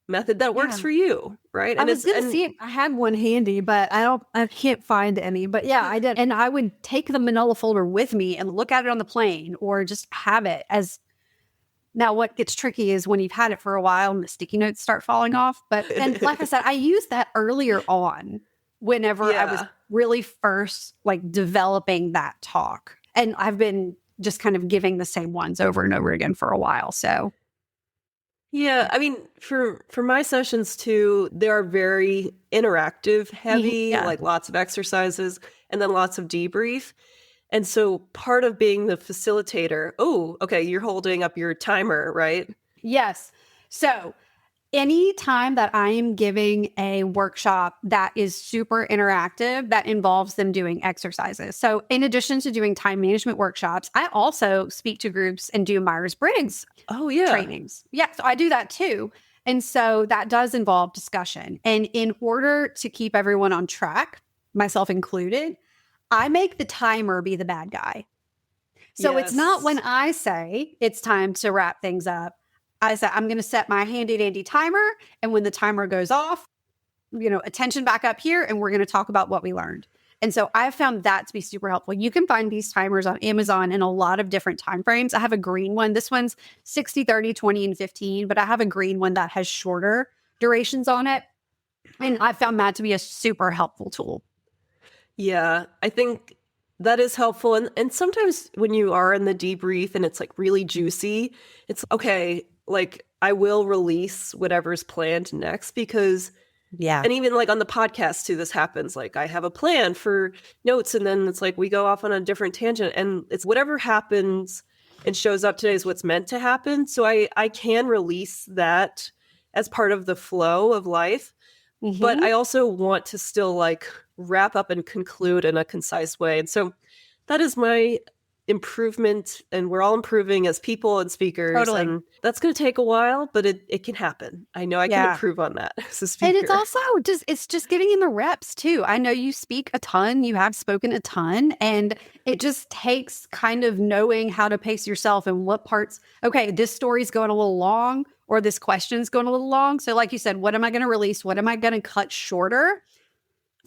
method that works for you, right? And I was going to see it. I had one handy, but I can't find any. But yeah, I did. And I would take the manila folder with me and look at it on the plane, or just have it as. Now, what gets tricky is when you've had it for a while and the sticky notes start falling off. And like I said, I used that earlier on whenever I was really first like developing that talk. And I've been just kind of giving the same ones over and over again for a while. So Yeah, I mean, for my sessions too, they are very interactive, heavy, Yeah. like lots of exercises, and then lots of debrief. And so part of being the facilitator, oh, okay, you're holding up your timer, right? Yes. So any time that I am giving a workshop that is super interactive, that involves them doing exercises. So, in addition to doing time management workshops, I also speak to groups and do Myers-Briggs Oh, yeah. trainings. Yeah, so I do that too. And so that does involve discussion. And in order to keep everyone on track, myself included, I make the timer be the bad guy. So it's not when Yes. I say it's time to wrap things up. I say, I'm going to set my handy dandy timer. And when the timer goes off, attention back up here, and we're going to talk about what we learned. And so I found that to be super helpful. You can find these timers on Amazon in a lot of different time frames. I have a green one. This one's 60, 30, 20, and 15, but I have a green one that has shorter durations on it. And I found that to be a super helpful tool. Yeah, I think that is helpful. And sometimes when you are in the debrief and it's like really juicy, it's okay, like I will release whatever's planned next because Yeah. and even like on the podcast too, this happens. Like I have a plan for notes and then it's like we go off on a different tangent and it's whatever happens and shows up today is what's meant to happen. So I can release that as part of the flow of life. But I also want to still like wrap up and conclude in a concise way. And so that is my improvement. And we're all improving as people and speakers. Totally. And that's going to take a while, but it can happen. I know I can Yeah. improve on that as a speaker. And it's also just getting in the reps too. I know you speak a ton, you have spoken a ton, and it just takes kind of knowing how to pace yourself and what parts, okay, this story's going a little long or this question's going a little long. So like you said, what am I going to release? What am I going to cut shorter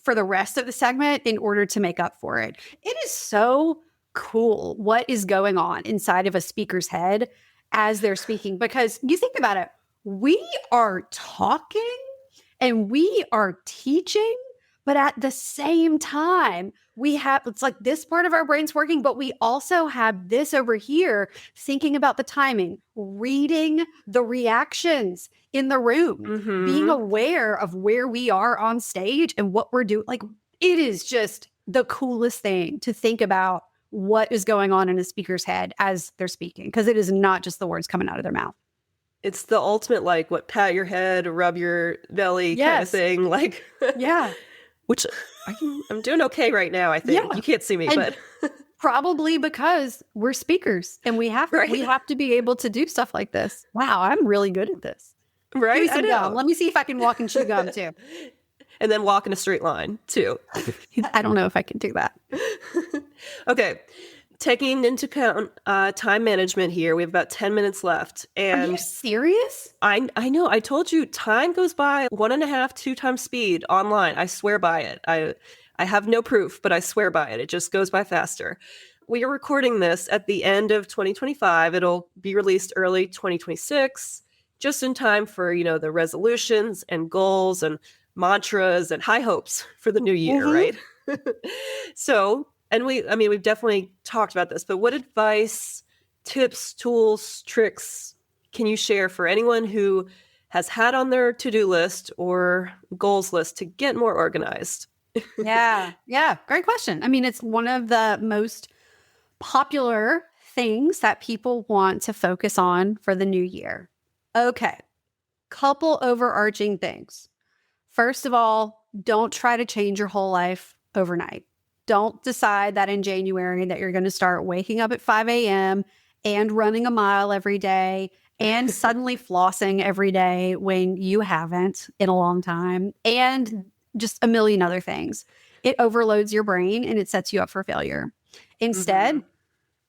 for the rest of the segment in order to make up for it? It is so cool what is going on inside of a speaker's head as they're speaking, because you think about it, we are talking and we are teaching, but at the same time, it's like this part of our brain's working, but we also have this over here thinking about the timing, reading the reactions in the room, being aware of where we are on stage and what we're doing. Like, it is just the coolest thing to think about what is going on in a speaker's head as they're speaking, because it is not just the words coming out of their mouth. It's the ultimate, like, what, pat your head, rub your belly kind of thing. Like, yeah. Which I'm doing okay right now, I think. Yeah. You can't see me, And but probably because we're speakers and we have to be able to do stuff like this. Wow, I'm really good at this. right? Give me I some know. gum. Let me see if I can walk and chew gum too. And then walk in a straight line, too. I don't know if I can do that. Okay. Taking into account time management here, we have about 10 minutes left. And Are you serious? I know. I told you time goes by 1.5, 2 times speed online. I swear by it. I have no proof, but I swear by it. It just goes by faster. We are recording this at the end of 2025. It'll be released early 2026, just in time for, the resolutions and goals and mantras and high hopes for the new year, right? So, and we've definitely talked about this, but what advice, tips, tools, tricks can you share for anyone who has had on their to-do list or goals list to get more organized? Yeah. Great question. I mean, it's one of the most popular things that people want to focus on for the new year. Okay. Couple overarching things. First of all, don't try to change your whole life overnight. Don't decide that in January that you're going to start waking up at 5 a.m. and running a mile every day and suddenly flossing every day when you haven't in a long time, and just a million other things. It overloads your brain and it sets you up for failure. Instead,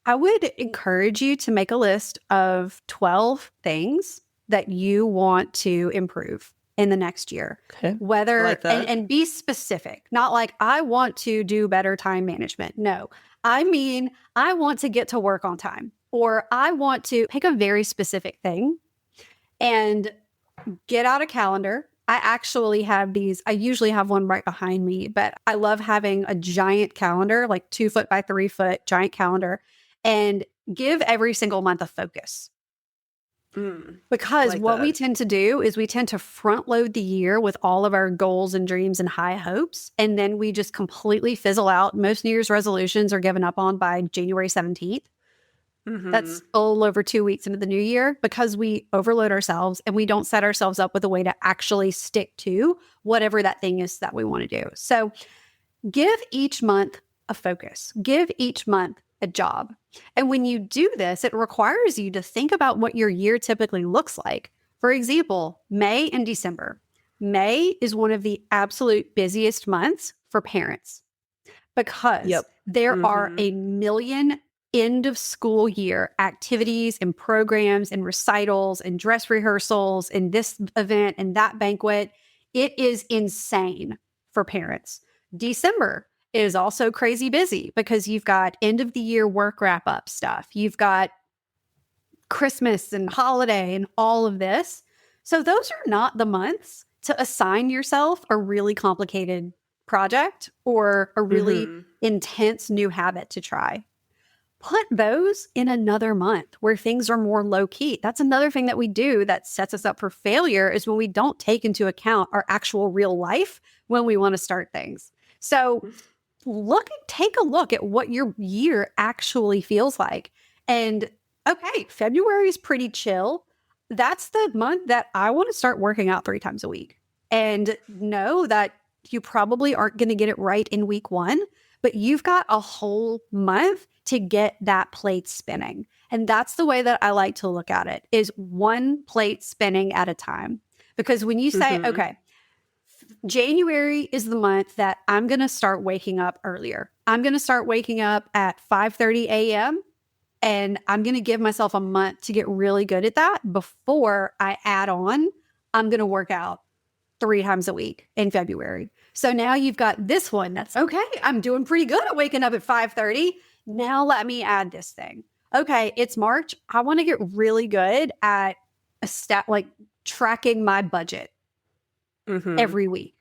I would encourage you to make a list of 12 things that you want to improve in the next year. Okay. Whether I like that. and be specific, not like I want to do better time management. No, I mean, I want to get to work on time, or I want to pick a very specific thing and get out a calendar. I actually have these. I usually have one right behind me, but I love having a giant calendar, like 2 foot by 3 foot giant calendar, and give every single month a focus. Because like what that. we tend to do is we tend to front load the year with all of our goals and dreams and high hopes. And then we just completely fizzle out. Most New Year's resolutions are given up on by January 17th. That's a little over 2 weeks into the new year because we overload ourselves and we don't set ourselves up with a way to actually stick to whatever that thing is that we want to do. So give each month a focus, give each month a job. And when you do this, it requires you to think about what your year typically looks like. For example, May and December. May is one of the absolute busiest months for parents because there are a million end of school year activities and programs and recitals and dress rehearsals and this event and that banquet. It is insane for parents. December is also crazy busy because you've got end of the year work wrap up stuff. You've got Christmas and holiday and all of this. So those are not the months to assign yourself a really complicated project or a really intense new habit to try. Put those in another month where things are more low key. That's another thing that we do that sets us up for failure is when we don't take into account our actual real life when we want to start things. So take a look at what your year actually feels like. And okay, February is pretty chill. That's the month that I want to start working out 3 times a week. And know that you probably aren't going to get it right in week 1, but you've got a whole month to get that plate spinning. And that's the way that I like to look at it, is one plate spinning at a time. Because when you say, okay, January is the month that I'm going to start waking up earlier. I'm going to start waking up at 5:30 a.m. and I'm going to give myself a month to get really good at that before I add on, I'm going to work out 3 times a week in February. So now you've got this one that's, okay, I'm doing pretty good at waking up at 5:30. Now let me add this thing. Okay, it's March. I want to get really good at like tracking my budget every week.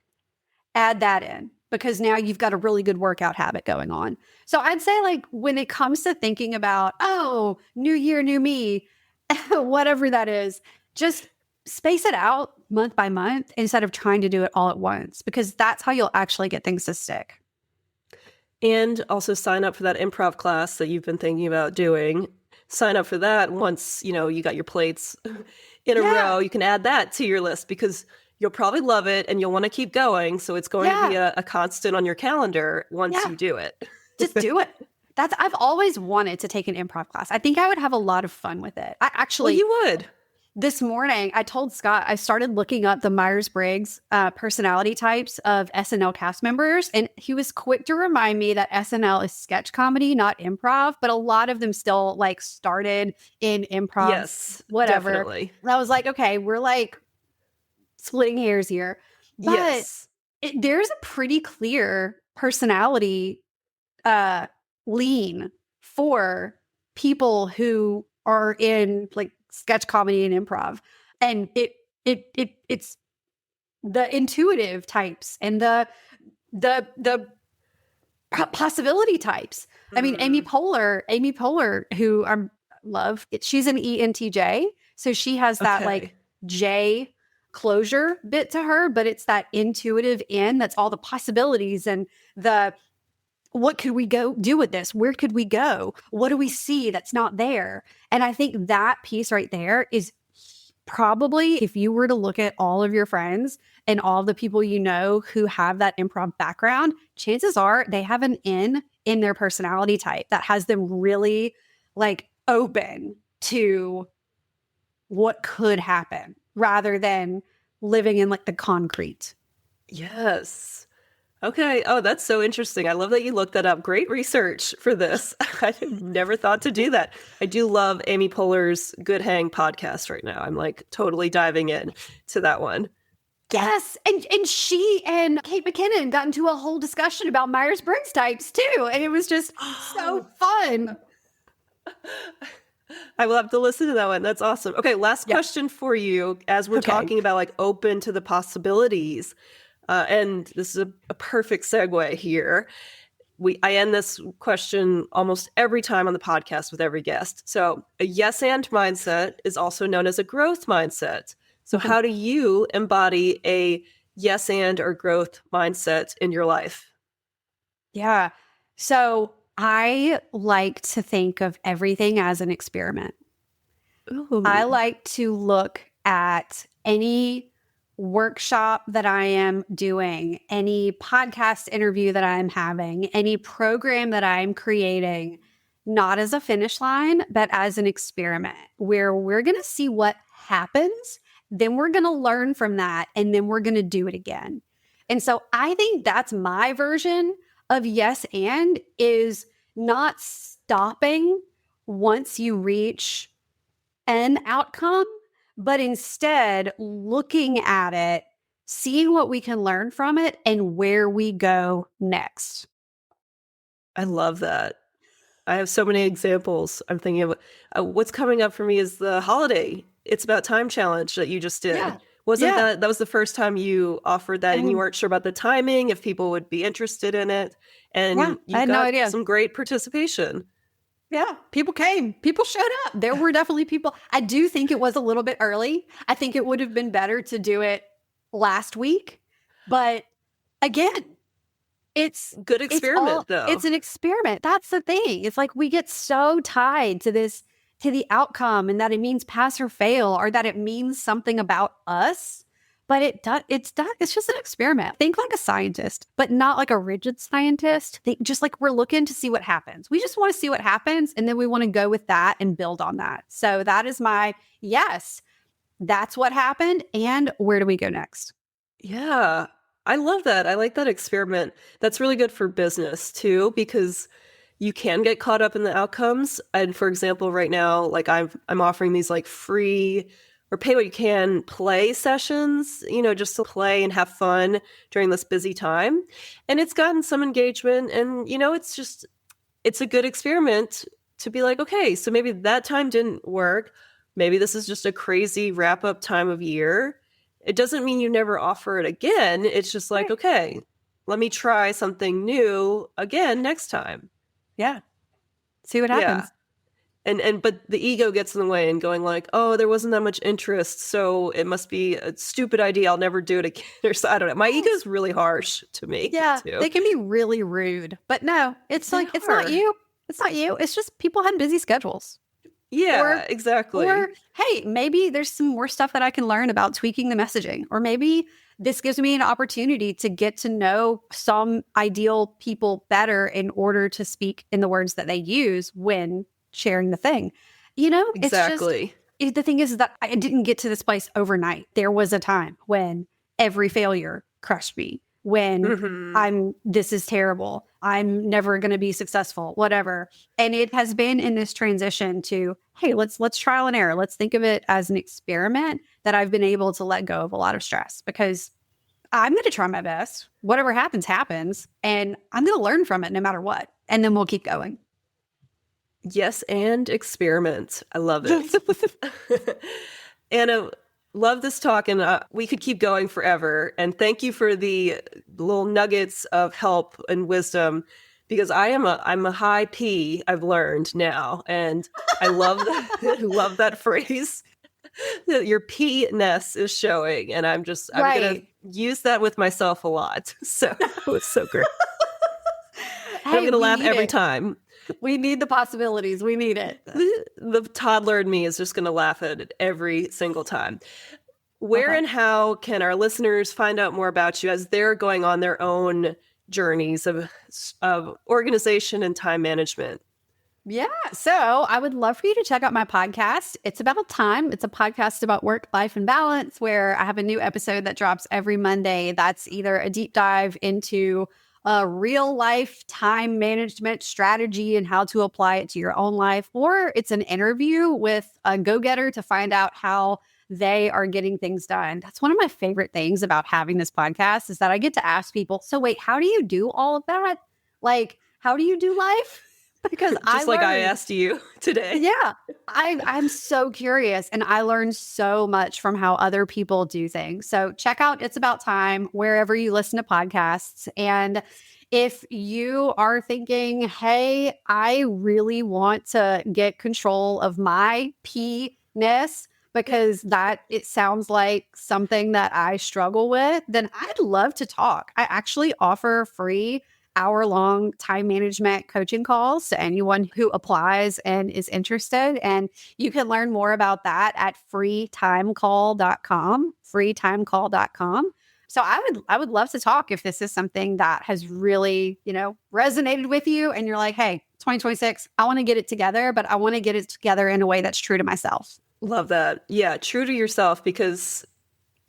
Add that in because now you've got a really good workout habit going on. So I'd say like when it comes to thinking about, oh, new year, new me, whatever that is, just space it out month by month instead of trying to do it all at once, because that's how you'll actually get things to stick. And also sign up for that improv class that you've been thinking about doing. Sign up for that once, you got your plates in a row. You can add that to your list because you'll probably love it and you'll want to keep going. So it's going to be a constant on your calendar once you do it. Just do it. I've always wanted to take an improv class. I think I would have a lot of fun with it. You would. This morning, I told Scott, I started looking up the Myers-Briggs personality types of SNL cast members. And he was quick to remind me that SNL is sketch comedy, not improv. But a lot of them still like started in improv. Yes, whatever. Definitely. And I was like, okay, we're like splitting hairs here. But there's a pretty clear personality lean for people who are in like sketch comedy and improv, and it's the intuitive types and the possibility types. I mean, Amy Poehler, who I love, she's an ENTJ, so she has that like J closure bit to her, but it's that intuitive N that's all the possibilities and the what could we go do with this? Where could we go? What do we see that's not there? And I think that piece right there is probably, if you were to look at all of your friends and all the people you know who have that improv background, chances are they have an N in their personality type that has them really like open to what could happen rather than living in like the concrete. Yes. Okay. Oh, that's so interesting. I love that you looked that up. Great research for this. I never thought to do that. I do love Amy Poehler's Good Hang podcast right now. I'm like totally diving in to that one. Yes. And she and Kate McKinnon got into a whole discussion about Myers-Briggs types too. And it was just so fun. I will have to listen to that one. That's awesome. Okay. Last question for you as we're talking about like open to the possibilities. And this is a perfect segue here. I end this question almost every time on the podcast with every guest. So a yes and mindset is also known as a growth mindset. So how do you embody a yes and or growth mindset in your life? Yeah. So I like to think of everything as an experiment. Ooh. I like to look at any workshop that I am doing, any podcast interview that I'm having, any program that I'm creating, not as a finish line, but as an experiment where we're going to see what happens. Then we're going to learn from that. And then we're going to do it again. And so I think that's my version of yes and is not stopping once you reach an outcome, but instead looking at it, seeing what we can learn from it and where we go next. I love that. I have so many examples. I'm thinking of what's coming up for me is the holiday. It's about time challenge that you just did. Yeah. Wasn't Yeah. that was the first time you offered that and you weren't sure about the timing, if people would be interested in it. And Yeah, I you had no got idea. some great participation. Yeah, people came. People showed up. There were definitely people. I do think it was a little bit early. I think it would have been better to do it last week. But again, it's Good experiment, though. It's an experiment. That's the thing. It's like we get so tied to this, to the outcome and that it means pass or fail or that it means something about us. But it's just an experiment. Think like a scientist, but not like a rigid scientist. Think just like we're looking to see what happens. We just want to see what happens. And then we want to go with that and build on that. So that is my yes. That's what happened. And where do we go next? Yeah, I love that. I like that experiment. That's really good for business too, because you can get caught up in the outcomes. And for example, right now, like I'm offering these like free or pay what you can play sessions, just to play and have fun during this busy time. And it's gotten some engagement and, it's a good experiment to be like, okay, so maybe that time didn't work. Maybe this is just a crazy wrap up time of year. It doesn't mean you never offer it again. It's just like, okay, let me try something new again next time. Yeah. See what happens. But the ego gets in the way and going like, oh, there wasn't that much interest, so it must be a stupid idea. I'll never do it again. Or so, I don't know. My ego is really harsh to me. Yeah, too. they can be really rude. But no, it's They like, it's not are. you. It's not you. It's just people had busy schedules. Yeah, exactly. Or, hey, maybe there's some more stuff that I can learn about tweaking the messaging. Or maybe this gives me an opportunity to get to know some ideal people better in order to speak in the words that they use when sharing the thing. Exactly. It's just, the thing is that I didn't get to this place overnight. There was a time when every failure crushed me, when this is terrible. I'm never going to be successful, whatever. And it has been in this transition to, hey, let's trial and error. Let's think of it as an experiment that I've been able to let go of a lot of stress because I'm going to try my best. Whatever happens, happens. And I'm going to learn from it no matter what. And then we'll keep going. Yes, and experiment. I love it. Anna, love this talk, and we could keep going forever. And thank you for the little nuggets of help and wisdom, because I'm a high P. I've learned now, and I love that. I love that phrase. Your P-ness is showing, and I'm gonna use that with myself a lot. So it's so great. Hey, I'm gonna laugh every time. We need the possibilities. We need it. The toddler in me is just going to laugh at it every single time. Where and how can our listeners find out more about you as they're going on their own journeys of organization and time management? Yeah. So I would love for you to check out my podcast. It's about time. It's a podcast about work, life, and balance where I have a new episode that drops every Monday. That's either a deep dive into a real life time management strategy and how to apply it to your own life, or it's an interview with a go-getter to find out how they are getting things done. That's one of my favorite things about having this podcast is that I get to ask people, so wait, how do you do all of that? Like, how do you do life? Because I asked you today. Yeah, I'm so curious, and I learned so much from how other people do things. So check out It's About Time wherever you listen to podcasts. And If you are thinking, hey, I really want to get control of my P-ness because it sounds like something that I struggle with, then I'd love to talk. I actually offer free hour-long time management coaching calls to anyone who applies and is interested. And you can learn more about that at freetimecall.com. So I would love to talk if this is something that has really, resonated with you and you're like, hey, 2026, I want to get it together, but I want to get it together in a way that's true to myself. Love that. Yeah, true to yourself, because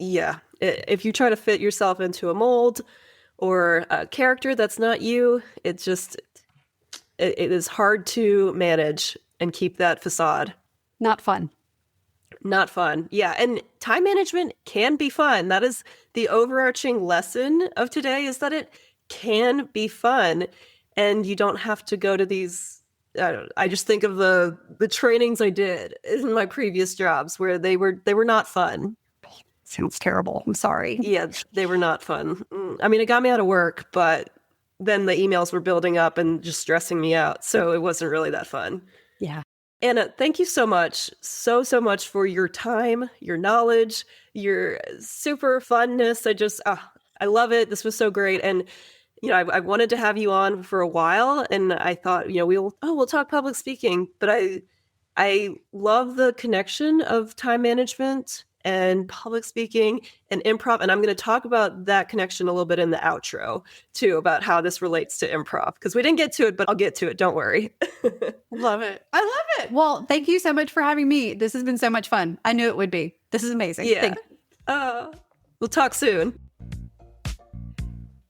if you try to fit yourself into a mold or a character that's not you, it is hard to manage and keep that facade. Not fun. Not fun. Yeah. And time management can be fun. That is the overarching lesson of today, is that it can be fun and you don't have to go to these. I just think of the trainings I did in my previous jobs where they were not fun. Sounds terrible. I'm sorry. Yeah, they were not fun. I mean, it got me out of work, but then the emails were building up and just stressing me out. So it wasn't really that fun. Yeah. Anna, thank you so much, so much for your time, your knowledge, your super funness. I love it. This was so great. And, I wanted to have you on for a while, and I thought, we'll talk public speaking, but I love the connection of time management and public speaking and improv. And I'm going to talk about that connection a little bit in the outro too, about how this relates to improv, because we didn't get to it, but I'll get to it. Don't worry. Love it. I love it. Well, thank you so much for having me. This has been so much fun. I knew it would be. This is amazing. Yeah. We'll talk soon.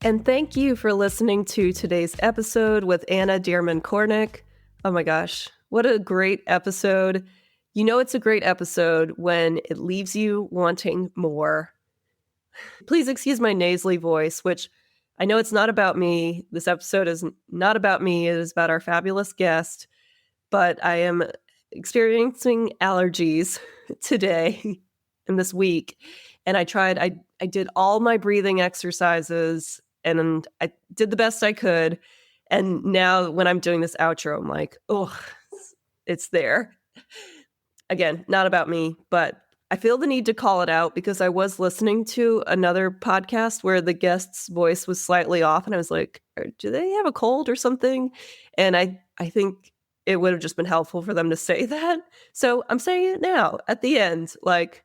And thank you for listening to today's episode with Anna Dearmon Kornick. Oh my gosh, what a great episode. It's a great episode when it leaves you wanting more. Please excuse my nasally voice, which I know it's not about me. This episode is not about me. It is about our fabulous guest. But I am experiencing allergies today and this week. And I did all my breathing exercises and I did the best I could. And now when I'm doing this outro, I'm like, oh, it's there. Again, not about me, but I feel the need to call it out because I was listening to another podcast where the guest's voice was slightly off. And I was like, do they have a cold or something? And I think it would have just been helpful for them to say that. So I'm saying it now at the end, like,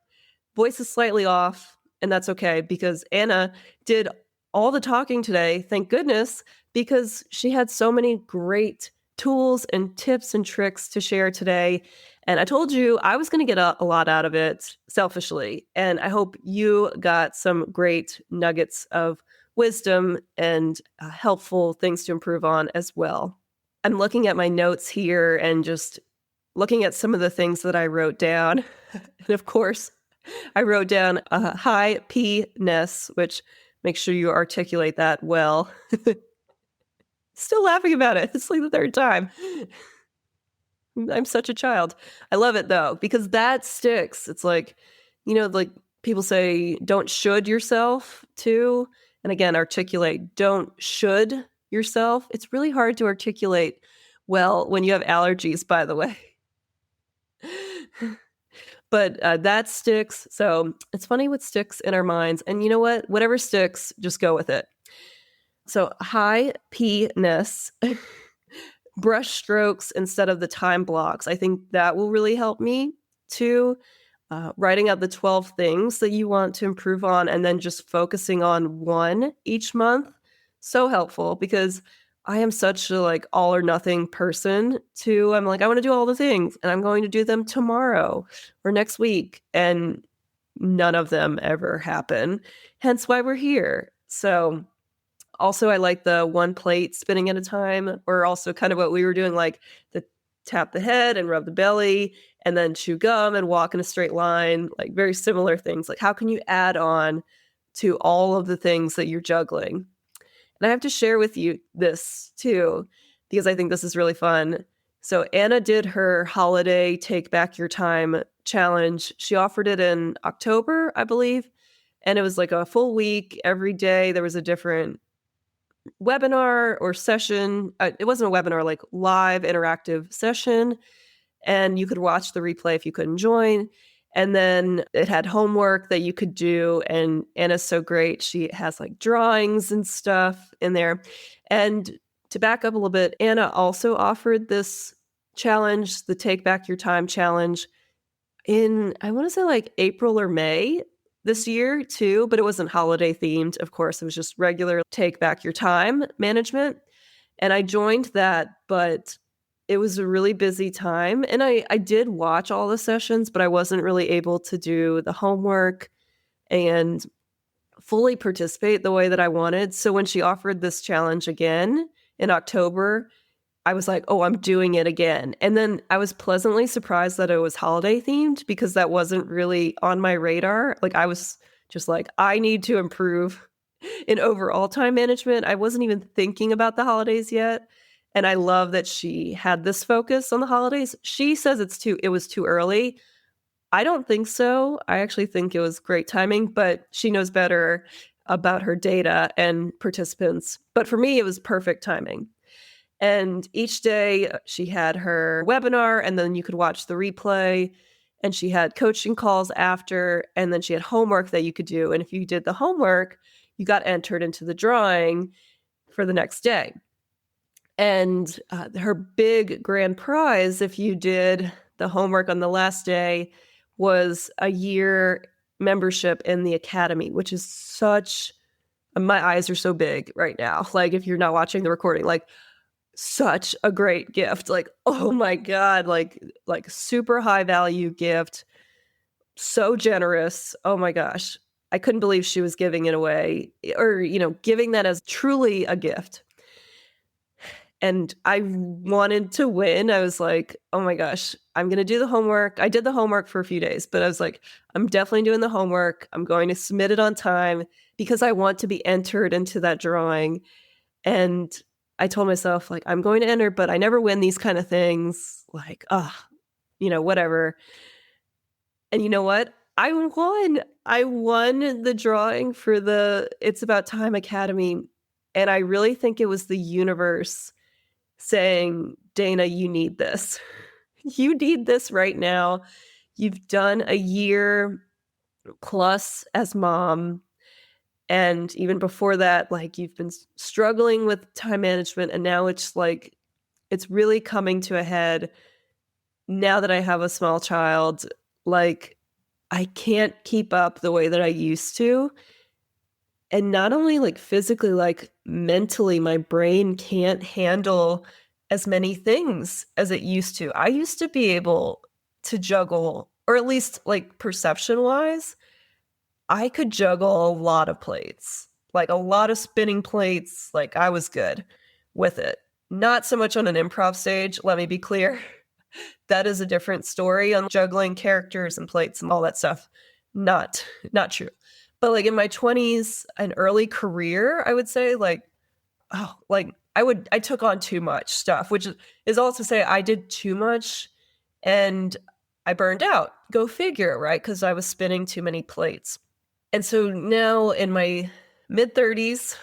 voice is slightly off, and that's okay because Anna did all the talking today, thank goodness, because she had so many great tools and tips and tricks to share today. And I told you I was going to get a lot out of it selfishly. And I hope you got some great nuggets of wisdom and helpful things to improve on as well. I'm looking at my notes here and just looking at some of the things that I wrote down. And of course, I wrote down a high P-ness, which make sure you articulate that well. Still laughing about it. It's like the third time. I'm such a child. I love it though, because that sticks. It's like, like people say, don't should yourself too. And again, articulate, don't should yourself. It's really hard to articulate well when you have allergies, by the way. But that sticks. So it's funny what sticks in our minds. And you know what? Whatever sticks, just go with it. So high P-ness, brush strokes instead of the time blocks. I think that will really help me too. Writing out the 12 things that you want to improve on and then just focusing on one each month. So helpful because I am such a all or nothing person too. I'm like, I want to do all the things and I'm going to do them tomorrow or next week. And none of them ever happen. Hence why we're here. So also I like the one plate spinning at a time, or also kind of what we were doing, like the tap the head and rub the belly and then chew gum and walk in a straight line, like very similar things. Like how can you add on to all of the things that you're juggling? And I have to share with you this too, because I think this is really fun. So Anna did her holiday Take Back Your Time challenge. She offered it in October, I believe. And it was like a full week. Every day there was a different webinar or session. It wasn't a webinar, like live interactive session. And you could watch the replay if you couldn't join. And then it had homework that you could do. And Anna's so great. She has like drawings and stuff in there. And to back up a little bit, Anna also offered this challenge, the Take Back Your Time challenge, in, I want to say like April or May this year too, but it wasn't holiday themed. Of course, it was just regular Take Back Your Time management. And I joined that, but it was a really busy time. And I did watch all the sessions, but I wasn't really able to do the homework and fully participate the way that I wanted. So when she offered this challenge again in October, I was like, oh, I'm doing it again. And then I was pleasantly surprised that it was holiday themed because that wasn't really on my radar. Like I was just like, I need to improve in overall time management. I wasn't even thinking about the holidays yet. And I love that she had this focus on the holidays. She says it was too early. I don't think so. I actually think it was great timing, but she knows better about her data and participants. But for me, it was perfect timing. And each day she had her webinar, and then you could watch the replay. And she had coaching calls after, and then she had homework that you could do. And if you did the homework, you got entered into the drawing for the next day. And her big grand prize, if you did the homework on the last day, was a year membership in the academy, which is such, my eyes are so big right now. Like if you're not watching the recording, like such a great gift. Like, oh my God, like super high value gift. So generous. Oh my gosh. I couldn't believe she was giving it away or, giving that as truly a gift. And I wanted to win. I was like, oh my gosh, I'm going to do the homework. I did the homework for a few days, but I was like, I'm definitely doing the homework. I'm going to submit it on time because I want to be entered into that drawing. And I told myself, like, I'm going to enter, but I never win these kind of things. Like, whatever. And you know what? I won. I won the drawing for the It's About Time Academy. And I really think it was the universe saying, Dayna, you need this. You need this right now. You've done a year plus as mom. And even before that, like you've been struggling with time management. And now it's like, it's really coming to a head now that I have a small child. Like I can't keep up the way that I used to. And not only like physically, like mentally, my brain can't handle as many things as it used to. I used to be able to juggle, or at least like perception wise, I could juggle a lot of plates, like a lot of spinning plates. Like I was good with it. Not so much on an improv stage. Let me be clear. That is a different story on juggling characters and plates and all that stuff. Not true. But like in my 20s and early career, I would say I took on too much stuff, which is also to say I did too much and I burned out. Go figure, right? Because I was spinning too many plates. And so now in my mid-30s,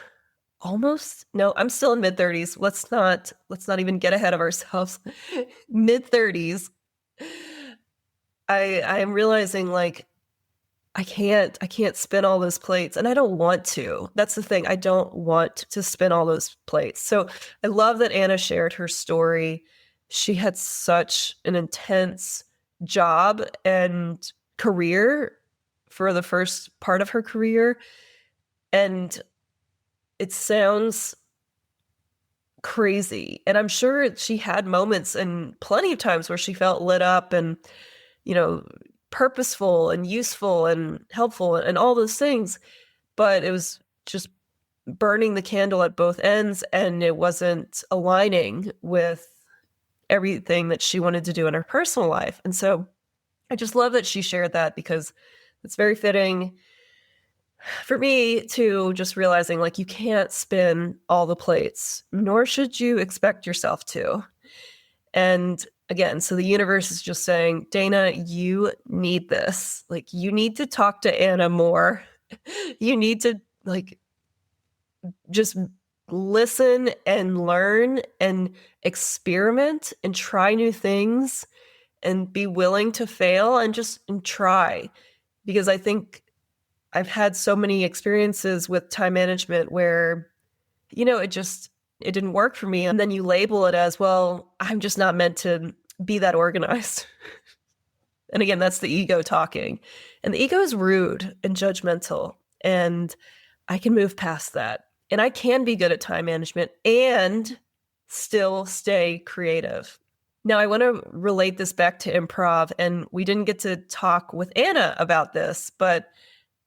I'm still in mid-30s. Let's not even get ahead of ourselves. Mid-30s, I am realizing like I can't spin all those plates and I don't want to. That's the thing. I don't want to spin all those plates. So I love that Anna shared her story. She had such an intense job and career for the first part of her career. And it sounds crazy. And I'm sure she had moments and plenty of times where she felt lit up and, purposeful and useful and helpful and all those things. But it was just burning the candle at both ends and it wasn't aligning with everything that she wanted to do in her personal life. And so I just love that she shared that because it's very fitting for me to just realizing like you can't spin all the plates, nor should you expect yourself to. And again, so the universe is just saying, Dayna, you need this. Like you need to talk to Anna more. You need to like just listen and learn and experiment and try new things and be willing to fail and try. Because I think I've had so many experiences with time management where, it didn't work for me. And then you label it as, well, I'm just not meant to be that organized. And again, that's the ego talking. And the ego is rude and judgmental. And I can move past that. And I can be good at time management and still stay creative. Now, I want to relate this back to improv. And we didn't get to talk with Anna about this, but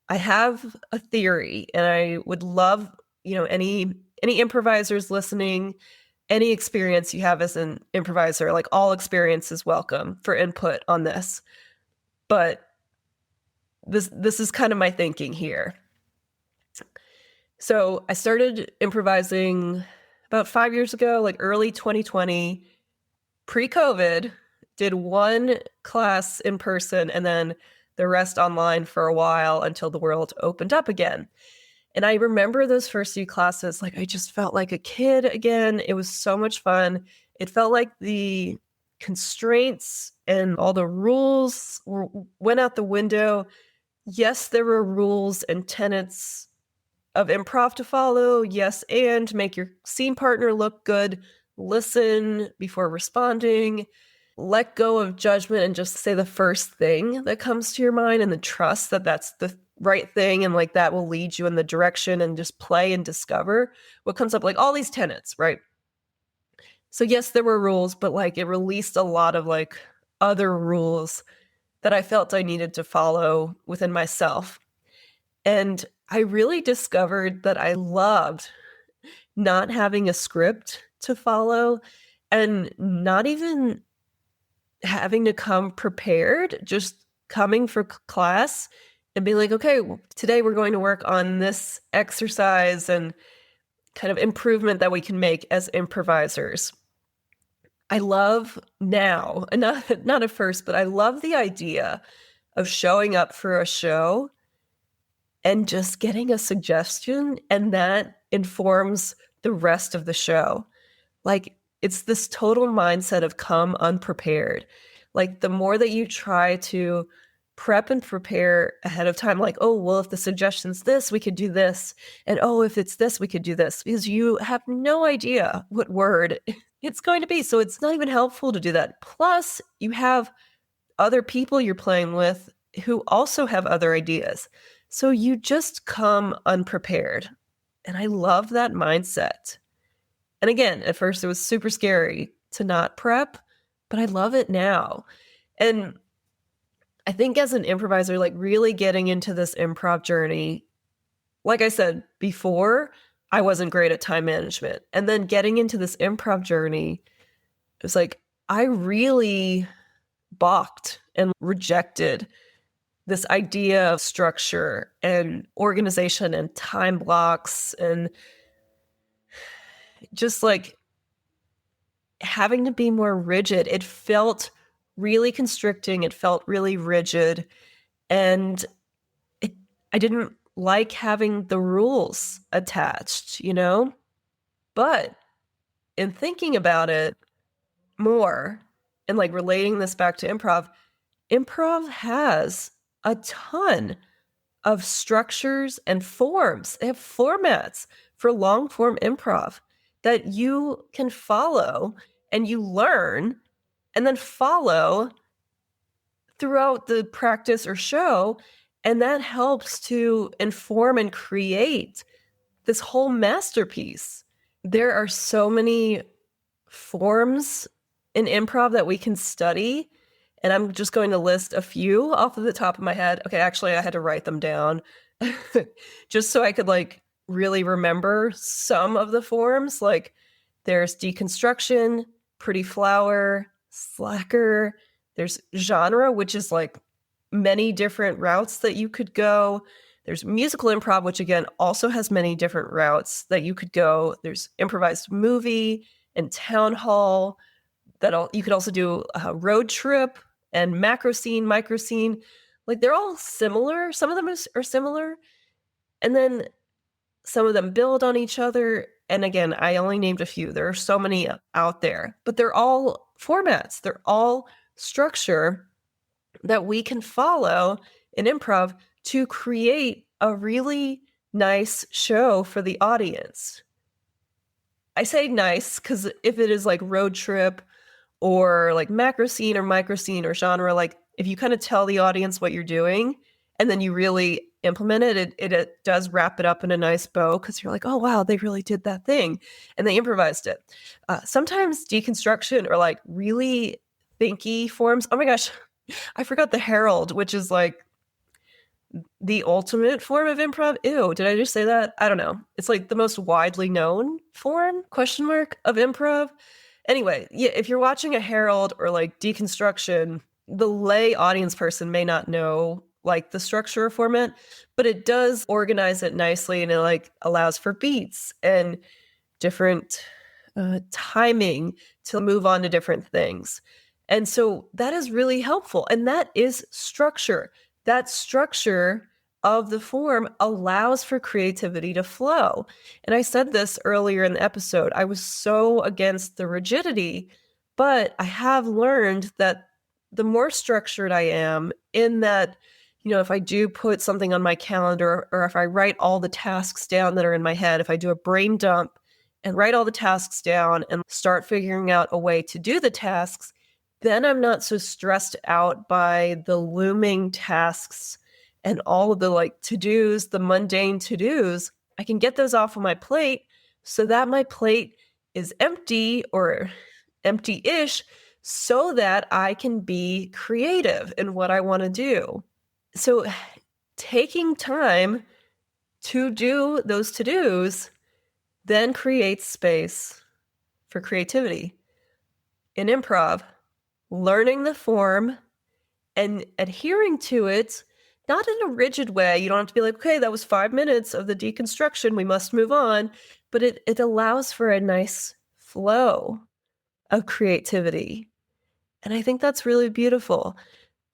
I have a theory, and I would love, any improvisers listening, any experience you have as an improviser, like all experience is welcome for input on this. But this is kind of my thinking here. So I started improvising about 5 years ago, like early 2020, pre-COVID, did one class in person and then the rest online for a while until the world opened up again. And I remember those first few classes, like I just felt like a kid again. It was so much fun. It felt like the constraints and all the rules went out the window. Yes, there were rules and tenets of improv to follow. Yes, and make your scene partner look good. Listen before responding. Let go of judgment and just say the first thing that comes to your mind and the trust that that's the right thing. And like that will lead you in the direction and just play and discover what comes up, like all these tenets, right? So yes, there were rules, but like it released a lot of like other rules that I felt I needed to follow within myself. And I really discovered that I loved not having a script to follow and not even having to come prepared, just coming for class and being like, okay, well, today we're going to work on this exercise and kind of improvement that we can make as improvisers. I love now, and not at first, but I love the idea of showing up for a show and just getting a suggestion, and that informs the rest of the show. Like, it's this total mindset of come unprepared. Like, the more that you try to prep and prepare ahead of time, like, oh, well, if the suggestion's this, we could do this. And oh, if it's this, we could do this. Because you have no idea what word it's going to be. So it's not even helpful to do that. Plus, you have other people you're playing with who also have other ideas. So you just come unprepared. And I love that mindset. And again, at first it was super scary to not prep, but I love it now. And I think as an improviser, like really getting into this improv journey, like I said before, I wasn't great at time management. And then getting into this improv journey, it was like, I really balked and rejected this idea of structure and organization and time blocks and just like having to be more rigid. It felt really constricting. It felt really rigid. And I didn't like having the rules attached, But in thinking about it more and like relating this back to improv has a ton of structures and forms. They have formats for long form improv that you can follow and you learn and then follow throughout the practice or show. And that helps to inform and create this whole masterpiece. There are so many forms in improv that we can study. And I'm just going to list a few off of the top of my head. Okay, actually, I had to write them down just so I could like really remember some of the forms. Like there's deconstruction, pretty flower, slacker. There's genre, which is like many different routes that you could go. There's musical improv, which again also has many different routes that you could go. There's improvised movie and town hall. You could also do a road trip and macro scene, micro scene. Like they're all similar. Some of them are similar. And then some of them build on each other. And again, I only named a few. There are so many out there, but they're all formats. They're all structure that we can follow in improv to create a really nice show for the audience. I say nice because if it is like road trip or like macro scene or micro scene or genre, like if you kind of tell the audience what you're doing and then you really implement it, it does wrap it up in a nice bow because you're like, oh, wow, they really did that thing and they improvised it. Sometimes deconstruction or like really thinky forms. Oh my gosh, I forgot the Herald, which is like the ultimate form of improv. Ew, did I just say that? I don't know. It's like the most widely known form, ? Of improv. Anyway, yeah, if you're watching a Herald or like deconstruction, the lay audience person may not know like the structure or format, but it does organize it nicely and it like allows for beats and different timing to move on to different things. And so that is really helpful. And that is structure. That structure of the form allows for creativity to flow. And I said this earlier in the episode. I was so against the rigidity, but I have learned that the more structured I am in that, if I do put something on my calendar or if I write all the tasks down that are in my head, if I do a brain dump and write all the tasks down and start figuring out a way to do the tasks, then I'm not so stressed out by the looming tasks and all of the like to-dos, the mundane to-dos. I can get those off of my plate so that my plate is empty or empty-ish so that I can be creative in what I want to do. So taking time to do those to-dos then creates space for creativity. In improv, learning the form and adhering to it, not in a rigid way. You don't have to be like, okay, that was 5 minutes of the deconstruction. We must move on. But it allows for a nice flow of creativity. And I think that's really beautiful.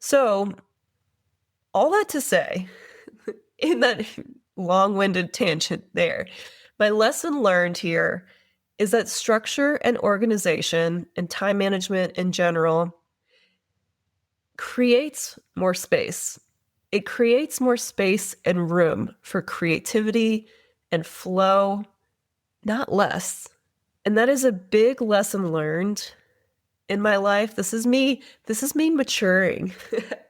So all that to say, in that long-winded tangent there, my lesson learned here is that structure and organization and time management in general creates more space. It creates more space and room for creativity and flow, not less. And that is a big lesson learned in my life. This is me maturing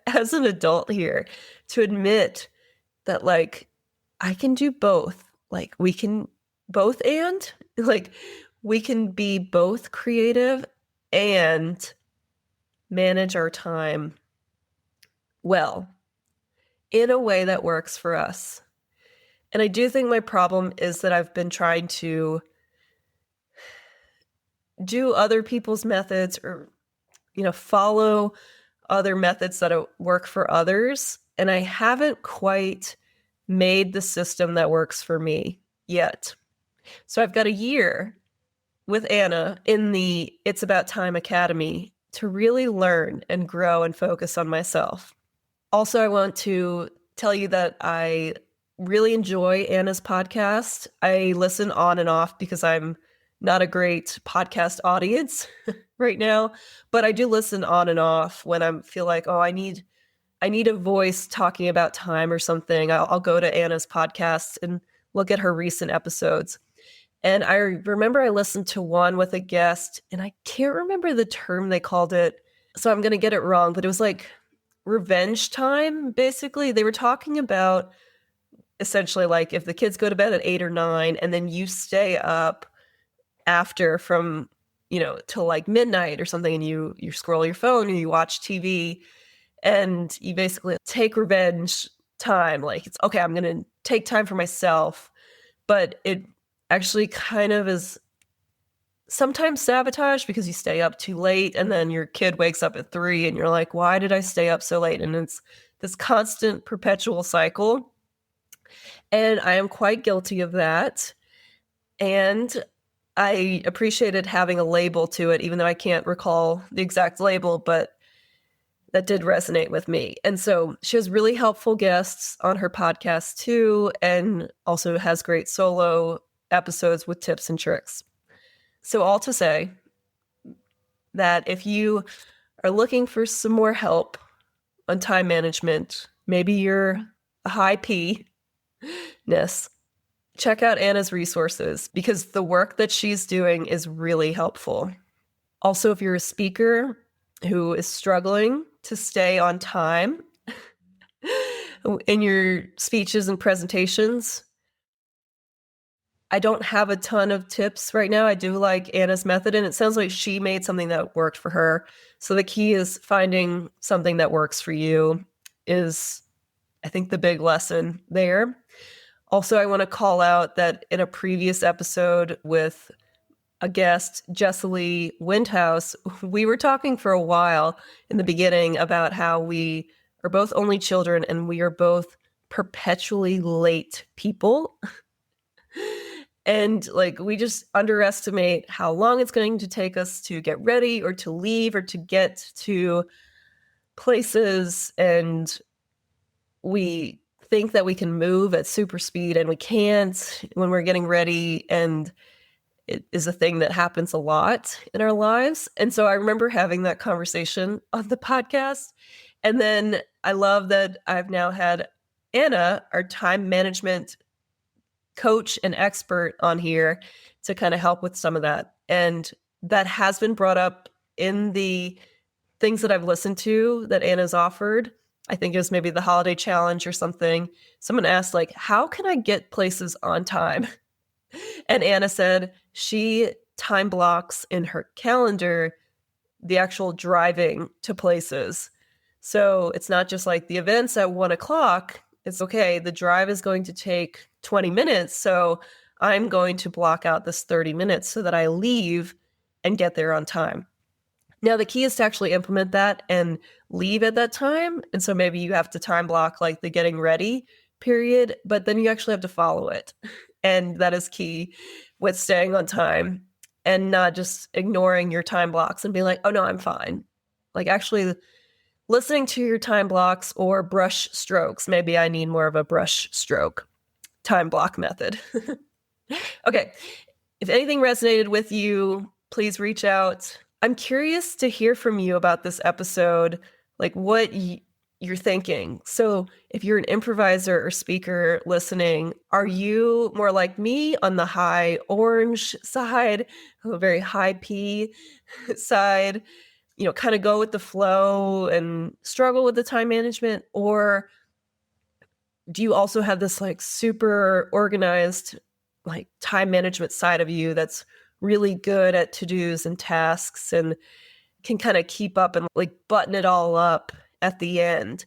as an adult here to admit that like I can do both. Like we can both and like we can be both creative and manage our time well in a way that works for us. And I do think my problem is that I've been trying to do other people's methods or, follow other methods that work for others. And I haven't quite made the system that works for me yet. So I've got a year with Anna in the It's About Time Academy to really learn and grow and focus on myself. Also, I want to tell you that I really enjoy Anna's podcast. I listen on and off because I'm not a great podcast audience right now, but I do listen on and off when I feel like, oh, I need a voice talking about time or something. I'll go to Anna's podcast and look at her recent episodes. And I remember I listened to one with a guest, and I can't remember the term they called it, so I'm going to get it wrong, but it was like revenge time, basically. They were talking about essentially like if the kids go to bed at 8 or 9 and then you stay up after from, till like midnight or something and you scroll your phone and you watch TV and you basically take revenge time. Like it's okay, I'm going to take time for myself, but it actually kind of is sometimes sabotage because you stay up too late and then your kid wakes up at 3 and you're like, why did I stay up so late? And it's this constant perpetual cycle. And I am quite guilty of that. And I appreciated having a label to it, even though I can't recall the exact label, but that did resonate with me. And so she has really helpful guests on her podcast too, and also has great solo episodes with tips and tricks. So all to say that if you are looking for some more help on time management, maybe you're a high P-ness, check out Anna's resources because the work that she's doing is really helpful. Also, if you're a speaker who is struggling to stay on time in your speeches and presentations, I don't have a ton of tips right now. I do like Anna's method, and it sounds like she made something that worked for her. So the key is finding something that works for you is, I think, the big lesson there. Also, I want to call out that in a previous episode with a guest, Jessilee Windhouse, we were talking for a while in the beginning about how we are both only children and we are both perpetually late people. And like, we just underestimate how long it's going to take us to get ready or to leave or to get to places. And we think that we can move at super speed and we can't when we're getting ready. And it is a thing that happens a lot in our lives. And so I remember having that conversation on the podcast. And then I love that I've now had Anna, our time management coach and expert, on here to kind of help with some of that. And that has been brought up in the things that I've listened to that Anna's offered. I think it was maybe the holiday challenge or something. Someone asked, like, how can I get places on time? And Anna said she time blocks in her calendar the actual driving to places. So it's not just like the events at 1:00. It's okay, the drive is going to take 20 minutes. So I'm going to block out this 30 minutes so that I leave and get there on time. Now, the key is to actually implement that and leave at that time. And so maybe you have to time block like the getting ready period, but then you actually have to follow it. And that is key with staying on time and not just ignoring your time blocks and being like, oh no, I'm fine. Like actually listening to your time blocks or brush strokes. Maybe I need more of a brush stroke time block method. Okay. If anything resonated with you, please reach out. I'm curious to hear from you about this episode, like what you're thinking. So if you're an improviser or speaker listening, are you more like me on the high orange side, a very high P side, kind of go with the flow and struggle with the time management? Or do you also have this like super organized, like time management side of you that's really good at to-dos and tasks and can kind of keep up and like button it all up at the end?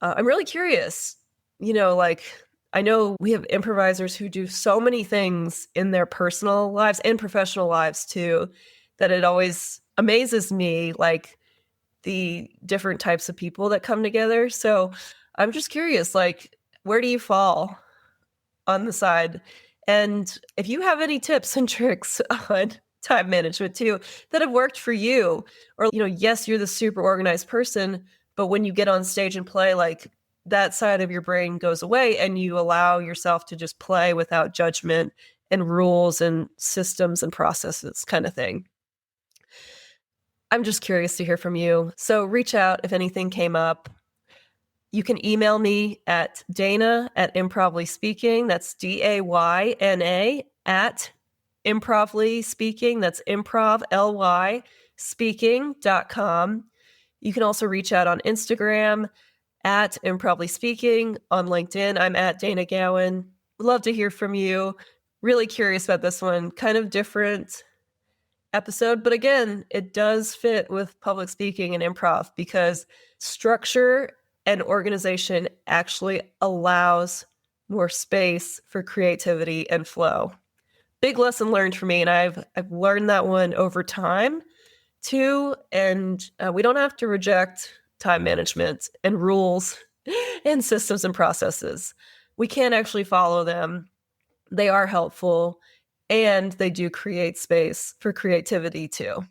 I'm really curious, like I know we have improvisers who do so many things in their personal lives and professional lives too, that it always amazes me, like the different types of people that come together. So I'm just curious, like, where do you fall on the side? And if you have any tips and tricks on time management too that have worked for you, or, yes, you're the super organized person, but when you get on stage and play, like that side of your brain goes away and you allow yourself to just play without judgment and rules and systems and processes kind of thing. I'm just curious to hear from you. So reach out if anything came up. You can email me at Dayna@Improvly That's DAYNA at Improvly Speaking. That's improv, LY, speaking.com. You can also reach out on Instagram at Improvly Speaking. On LinkedIn, I'm at Dayna Gowan. Would love to hear from you. Really curious about this one. Kind of different episode, but again, it does fit with public speaking and improv because structure and organization actually allows more space for creativity and flow. Big lesson learned for me, and I've learned that one over time too. And we don't have to reject time management and rules and systems and processes. We can actually follow them. They are helpful, and they do create space for creativity too.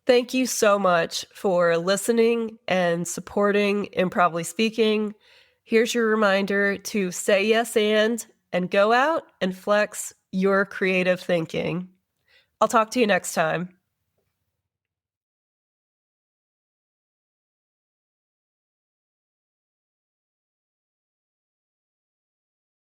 Thank you so much for listening and supporting Improvly Speaking. Here's your reminder to say yes and go out and flex your creative thinking. I'll talk to you next time.